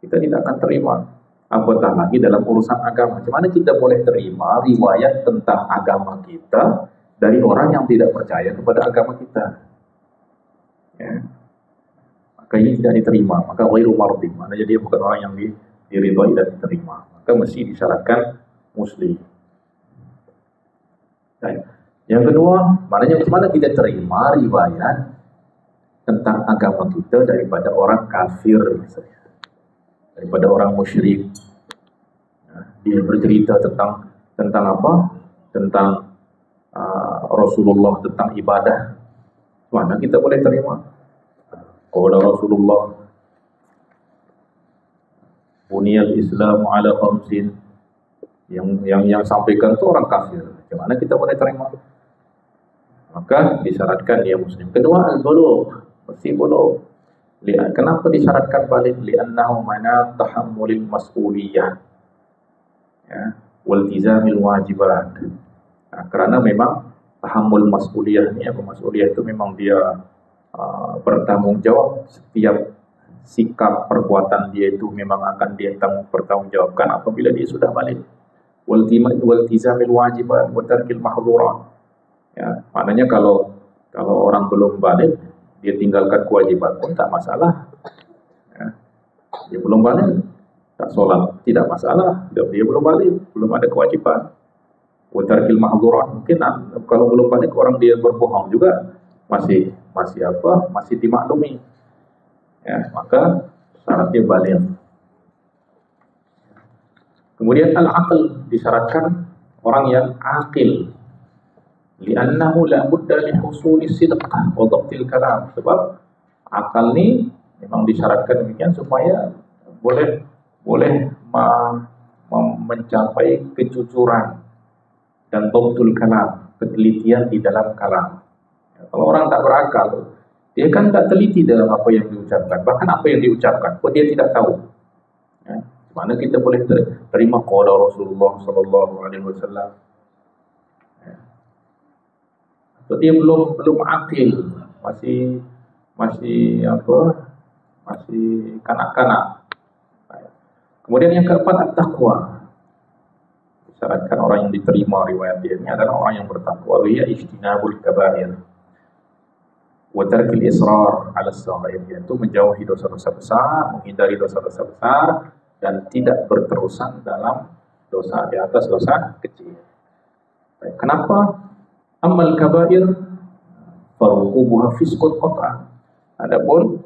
Kita tidak akan terima. Apatah lagi dalam urusan agama. Macam mana kita boleh terima riwayat tentang agama kita dari orang yang tidak percaya kepada agama kita? Ya. Maka ini tidak diterima. Maka ghairu mardi, maknanya dia bukan orang yang diridhai dan diterima. Maka mesti disyaratkan muslim. Dan yang kedua, maknanya macam mana kita terima riwayat tentang agama kita daripada orang kafir misalnya, daripada orang musyrik. Dia bercerita tentang apa? Tentang Rasulullah tentang ibadah, mana kita boleh terima? Qala Rasulullah buniyal Islamu ala khamsin, yang sampaikan itu orang kafir, bagaimana kita boleh terima? Maka disyaratkan dia muslim. Kedua, al-bulugh, mesti bulugh. Kenapa disyaratkan balik? Li'annahu mana tahammulil mas'uliyah, ya, waltizamil wajibat. Nah, karena memang tahammul mas'uliyah ini, mas'uliyah itu memang dia bertanggung jawab. Setiap sikap perbuatan dia itu memang akan dia bertanggungjawabkan apabila dia sudah balik. Waltizamil wajibat wa tarkil mahdhurat. Ya, maknanya kalau orang belum balik, dia tinggalkan kewajiban pun tak masalah. Ya, dia belum balik, tak solat, tidak masalah. Dia belum balik, belum ada kewajiban. Wa tarkil mahdhurat. Mungkin kalau belum balik orang dia berbohong juga masih dimaklumi. Ya, maka syaratnya balik. Kemudian al-aql, disyaratkan orang yang aqil. Li'annahu la budda li husuli sidqah wa dhabtil kalam. Sebab akal ni memang disyaratkan demikian supaya boleh mencapai kejujuran dan dhabtul kalam, ketelitian di dalam kalam. Ya, kalau orang tak berakal, dia kan tak teliti dalam apa yang diucapkan, bahkan apa yang diucapkan pun dia tidak tahu. Ya, mana kita boleh terima qala Rasulullah sallallahu alaihi wasallam? So, dia belum akil, masih kanak-kanak. Kemudian yang keempat, at-taqwa. Disyaratkan orang yang diterima riwayat dia ini adalah orang yang bertakwa. Ia ijtinabul kabair wa tarkil israr 'ala as-saghair, yaitu menjauhi dosa-dosa besar, menghindari dosa-dosa besar, dan tidak berterusan dalam dosa di atas dosa kecil. Kenapa? Amal kabair faruqubuha fisqut qat'an. Adapun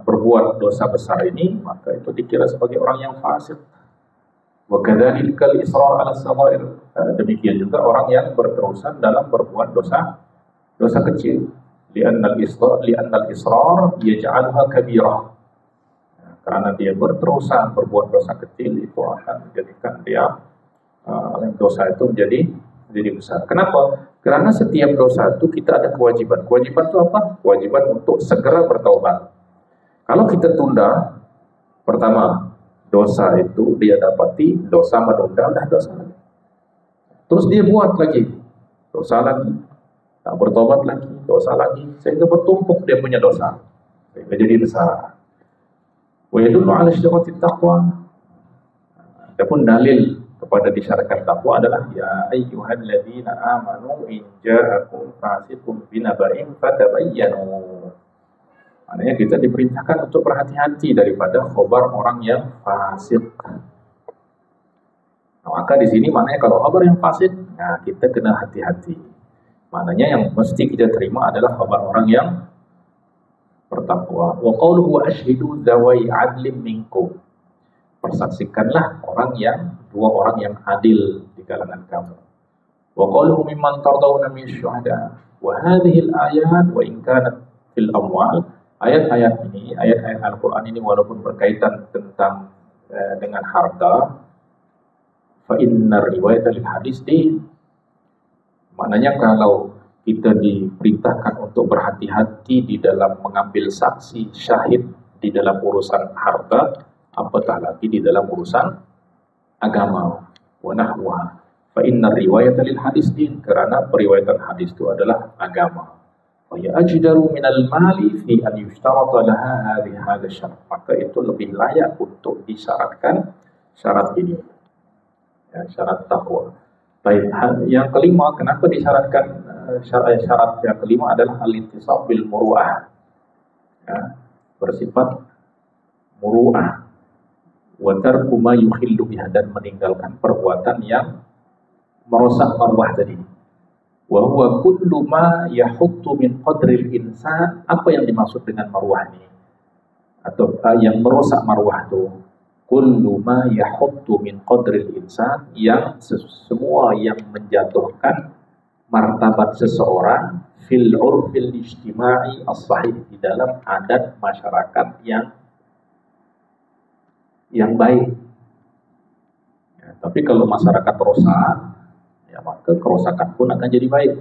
berbuat dosa besar ini, maka itu dikira sebagai orang yang fasik. Wa kadzalikal israr 'ala as-saghair. Demikian juga orang yang berterusan dalam berbuat dosa kecil. Li'annal israr yaj'alha kabirah. Karena dia berterusan berbuat dosa kecil, itu akan menjadikan dia dosa itu menjadi besar. Kenapa? Karena setiap dosa itu kita ada kewajiban. Kewajiban itu apa? Kewajiban untuk segera bertaubat. Kalau kita tunda, pertama, dosa itu dia dapati, dosa menunda, dah dosa lagi. Terus dia buat lagi, dosa lagi, tak bertobat lagi, dosa lagi, sehingga bertumpuk dia punya dosa, sehingga jadi besar. Wa yadullu 'ala syaratit taqwa. Adapun dalil kepada disyaratkan takwa adalah ya ayyuhalladzina amanu in ja'akum fasiqun binaba'in fatabayyanu. Maknanya kita diperintahkan untuk berhati-hati daripada khabar orang yang fasik. Nah, maka di sini maknanya kalau khabar yang fasik, nah kita kena hati-hati. Maknanya yang mesti kita terima adalah khabar orang yang bertakwa. Wa qawluhu ashhidu dzawai 'adlin minkum. Persaksikanlah dua orang yang adil di kalangan kamu. Wa qaluhu mimman tardawna min syuhada. Wa hadhihi al-ayat wa in kanat fil amwal. Ayat-ayat Al-Qur'an ini walaupun berkaitan tentang dengan harta, fa innar riwayat lil hadis din. Maknanya kalau kita diperintahkan untuk berhati-hati di dalam mengambil saksi syahid di dalam urusan harta, apatah lagi di dalam urusan agama. Wa nahwa fa inna riwayat lil hadis din, karena periwayatan hadis itu adalah agama. Wa ya ajdaru minal mali fi an yushtarata laha hadha syarat. Maka itu lebih layak untuk disyaratkan syarat ini, ya, syarat takwa. Baik, yang kelima, kenapa disyaratkan syarat yang kelima adalah al-intisab bil muru'ah, ya, bersifat muru'ah. Wa tarku ma yukhillu biha, dan meninggalkan perbuatan yang merusak marwah tadi. Wa huwa kullu ma yahuttu min qadril insan. Apa yang dimaksud dengan marwah ini? Atau yang merusak marwah itu? kullu ma yahuttu min qadril insan, yang semua yang menjatuhkan martabat seseorang fil urfil ijtima'i as-sahih, di dalam adat masyarakat yang baik. Ya, tapi kalau masyarakat rusak, ya maka kerusakan pun akan jadi baik.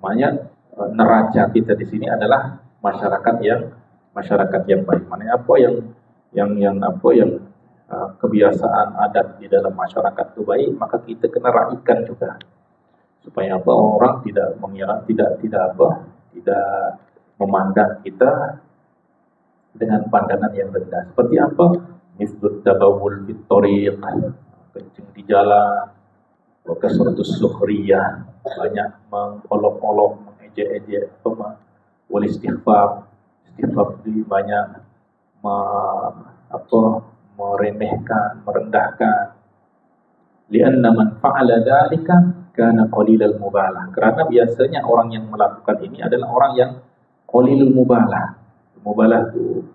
Makanya neraca kita di sini adalah masyarakat yang baik. Maknanya apa yang kebiasaan adat di dalam masyarakat itu baik, maka kita kena raikan juga, supaya apa, orang tidak mengira, tidak memandang kita dengan pandangan yang rendah. Seperti apa? Mislut tabawul fit thariq, kencing di jalan, wa kasratus sukhriyah, banyak mengolok-olok, mengejek-ejek, wal istighfar, banyak meremehkan, merendahkan. Lianna man fa'ala dzalika kana qalilal mubalah. Karena biasanya orang yang melakukan ini adalah orang yang qalilul mubalah. Mubalah itu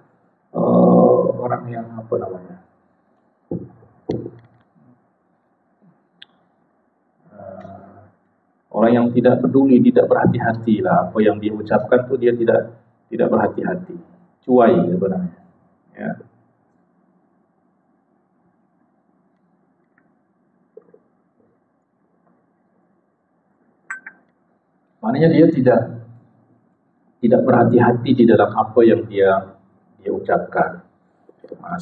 orang yang apa namanya? Orang yang tidak peduli, tidak berhati-hati lah. Apa yang dia ucapkan tu dia tidak berhati-hati. Cuai sebenarnya. Ya. Maknanya dia tidak berhati-hati di dalam apa yang dia ucapkan.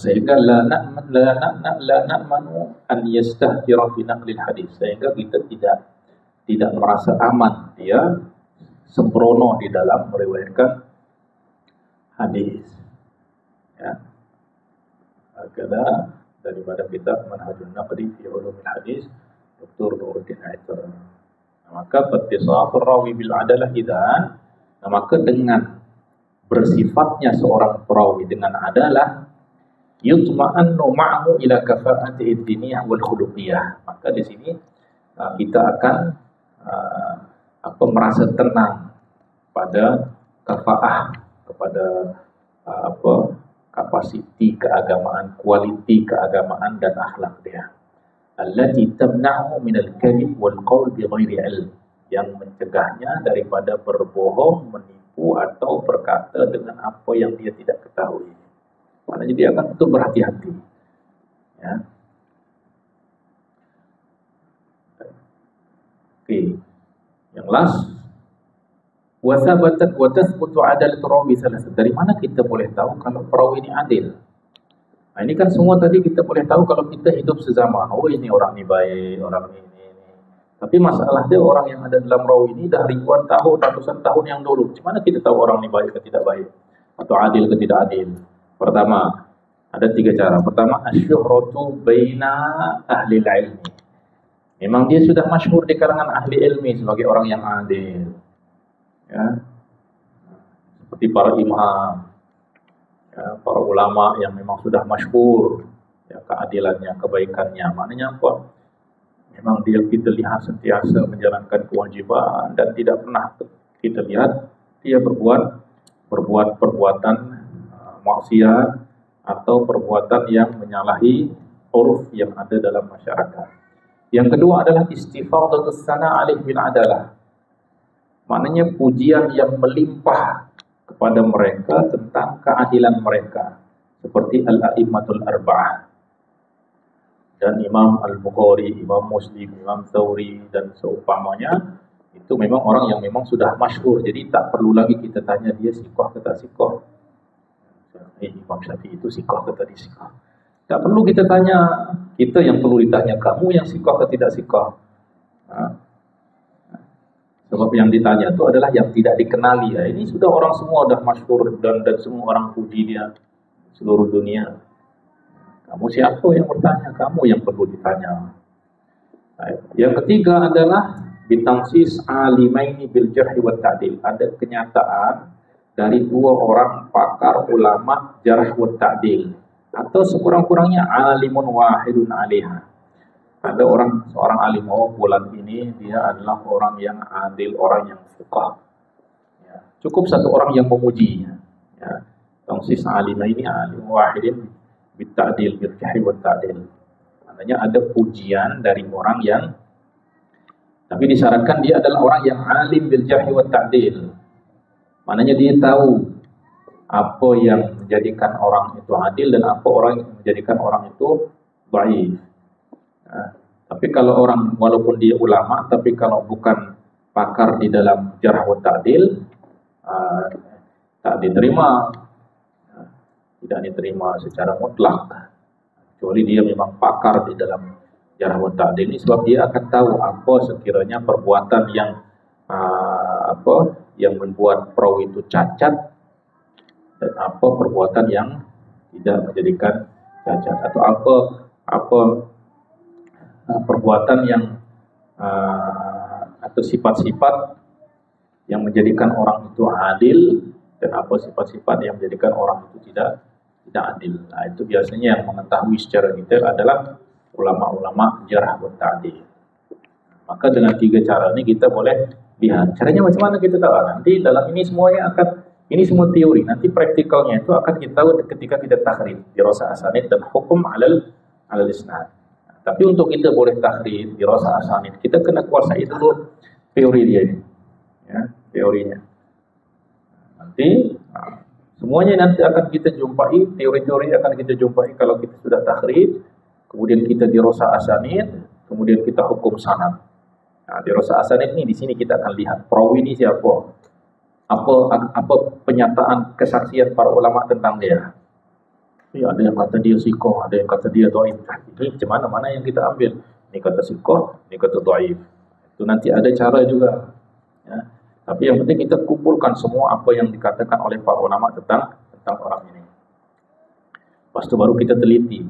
Sehingga la na'manu an yastahjira fi naqlil hadis. Sehingga kita tidak merasa aman dia sembrono di dalam meriwayatkan hadis. Ya. Karena daripada kitab Manhajun Naqdi fi Ulumil Hadis, Dr. Nuruddin Aitar. Maka fattisafur rawi bil adalah idzan, maka dengan bersifatnya seorang perawi dengan adalah, yutma'annu ma'ahu ila kafa'atihi diniyah wal khuluqiyah. Maka di sini kita akan merasa tenang pada kafa'ah, kepada kapasiti keagamaan, kualiti keagamaan dan akhlak dia. Allati tamna'u minal kadhib wal qaul bighairi ilm, yang mencegahnya daripada berbohong, menipu atau berkata dengan apa yang dia tidak ketahui. Maknanya dia akan betul berhati-hati. Ya. Oke. Yang last, wa thabatat wa tathbutu adalatu rawi salasah. Dari mana kita boleh tahu kalau perawi ini adil? Nah, ini kan semua tadi kita boleh tahu kalau kita hidup sezaman. Oh, ini orang ini baik, orang ini. Tapi masalah dia, orang yang ada dalam rawi ini dah ribuan tahun, ratusan tahun yang dulu. Gimana kita tahu orang ini baik atau tidak baik? Atau adil atau tidak adil? Pertama, ada 3 cara. Pertama, asyuhratu baina ahli ilmi. Memang dia sudah masyhur di kalangan ahli ilmi sebagai orang yang adil. Ya. Seperti para imam, ya, para ulama yang memang sudah masyhur, ya, keadilannya, kebaikannya. Maknanya apa? Memang kita lihat sentiasa menjalankan kewajiban dan tidak pernah kita lihat dia berbuat perbuatan maksiat atau perbuatan yang menyalahi uruf yang ada dalam masyarakat. Yang kedua adalah istifadatus sana alih bil adalah. Maknanya pujian yang melimpah kepada mereka tentang keadilan mereka, seperti al-a'immatul arba'ah dan Imam Al-Bukhari, Imam Muslim, Imam Thawri dan seumpamanya. Itu memang orang yang memang sudah masyhur, jadi tak perlu lagi kita tanya dia siqah atau tak siqah. Imam Syafi'i itu siqah atau tidak siqah. Tak perlu kita tanya, kita yang perlu ditanya, kamu yang siqah atau tidak siqah. Sebab yang ditanya itu adalah yang tidak dikenali. Ya, ini sudah orang semua sudah masyhur dan semua orang puji dia seluruh dunia. Kamu siapa yang bertanya? Kamu yang perlu ditanya. Yang ketiga adalah bitangsis alimaini bil jarh wa ta'dil. Ada kenyataan dari 2 orang pakar ulama jarh wa ta'dil, atau sekurang-kurangnya alimun wahidun alaiha. Ada seorang alim, oh bulan ini dia adalah orang yang adil, orang yang fuqah. Ya, cukup 1 orang yang memuji. Ya, tangsis alimaini alim wahidin bitta'dil, bil-jarh wa ta'dil. Maknanya ada pujian dari orang yang, tapi disyaratkan dia adalah orang yang alim bil-jarh wa ta'dil. Maknanya dia tahu apa yang menjadikan orang itu adil dan apa orang yang menjadikan orang itu dhaif. Tapi kalau orang walaupun dia ulama, tapi kalau bukan pakar di dalam jarh wa ta'dil, tak diterima, tidak diterima secara mutlak. Kecuali dia memang pakar di dalam jarh wa ta'dil ini, sebab dia akan tahu apa sekiranya perbuatan yang yang membuat perawi itu cacat dan apa perbuatan yang tidak menjadikan cacat, atau apa perbuatan yang atau sifat-sifat yang menjadikan orang itu adil dan apa sifat-sifat yang menjadikan orang itu tidak adil. Nah, itu biasanya yang mengetahui secara detail adalah ulama-ulama jarh wa ta'dil. Maka dengan 3 cara ini kita boleh lihat. Caranya macam mana kita tahu? Nanti dalam ini semuanya ini semua teori. Nanti praktikalnya itu akan kita tahu ketika kita takhrij dirasa asanid dan hukum alal isnad. Tapi untuk kita boleh takhrij dirasa asanid, kita kena kuasai dulu teori dia ini. Ya, teorinya. Nanti semuanya nanti akan kita jumpai, teori-teori akan kita jumpai kalau kita sudah takhrij, kemudian kita dirasa asanid, kemudian kita hukum sanad. Nah, dirasa asanid ini di sini kita akan lihat perawi ini siapa. Apa penyataan kesaksian para ulama tentang dia. Ya, ada yang kata dia sikoh, ada yang kata dia dhaif. Ini macam mana yang kita ambil? Ini kata sikoh, ini kata dhaif. Itu nanti ada cara juga. Ya. Tapi yang penting kita kumpulkan semua apa yang dikatakan oleh para ulama tentang orang ini. Lepas itu baru kita teliti,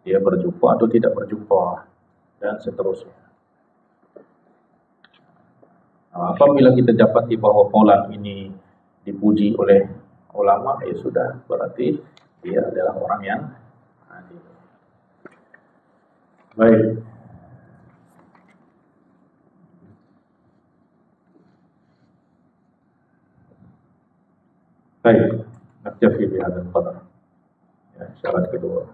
dia berjumpa atau tidak berjumpa, dan seterusnya. Apabila kita dapati bahawa kaulan ini dipuji oleh ulama, ya sudah, berarti dia adalah orang yang adil. Baik. Baik, naktafi bihadzal qadar. Ya, syarat kedua.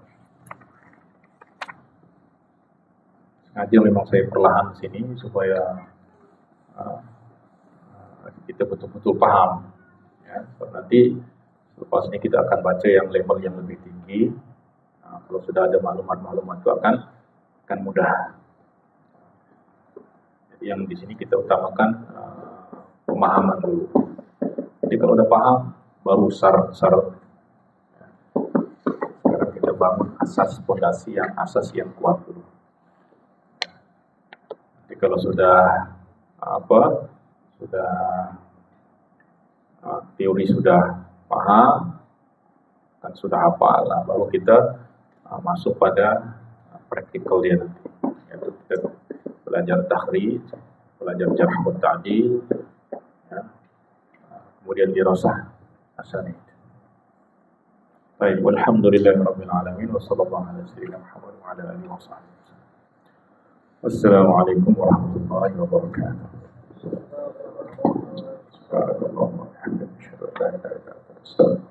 Sengaja memang saya perlahan di sini supaya kita betul-betul paham. Ya, so nanti selepas ini kita akan baca yang level yang lebih tinggi. Kalau sudah ada maklumat-maklumat itu akan mudah. Jadi yang di sini kita utamakan pemahaman dulu. Jadi kalau udah paham, baru syarat. Sekarang kita bangun fondasi yang kuat dulu. Jadi kalau sudah teori sudah paham, kan sudah hafal, baru kita masuk pada praktikal dia nanti. Yaitu kita belajar takhrij, belajar jarh wa ta'dil, ya. Kemudian dirasah asanid. Baik, walhamdulillahirabbil alamin wa sallallahu ala sayyidina Muhammad wa ala alihi washabbihi. Wassalamualaikum warahmatullahi wabarakatuh. Subhanallah wa bihamdihi, asyhadu an la ilaha illa anta, astaghfiruka wa atubu ilaik.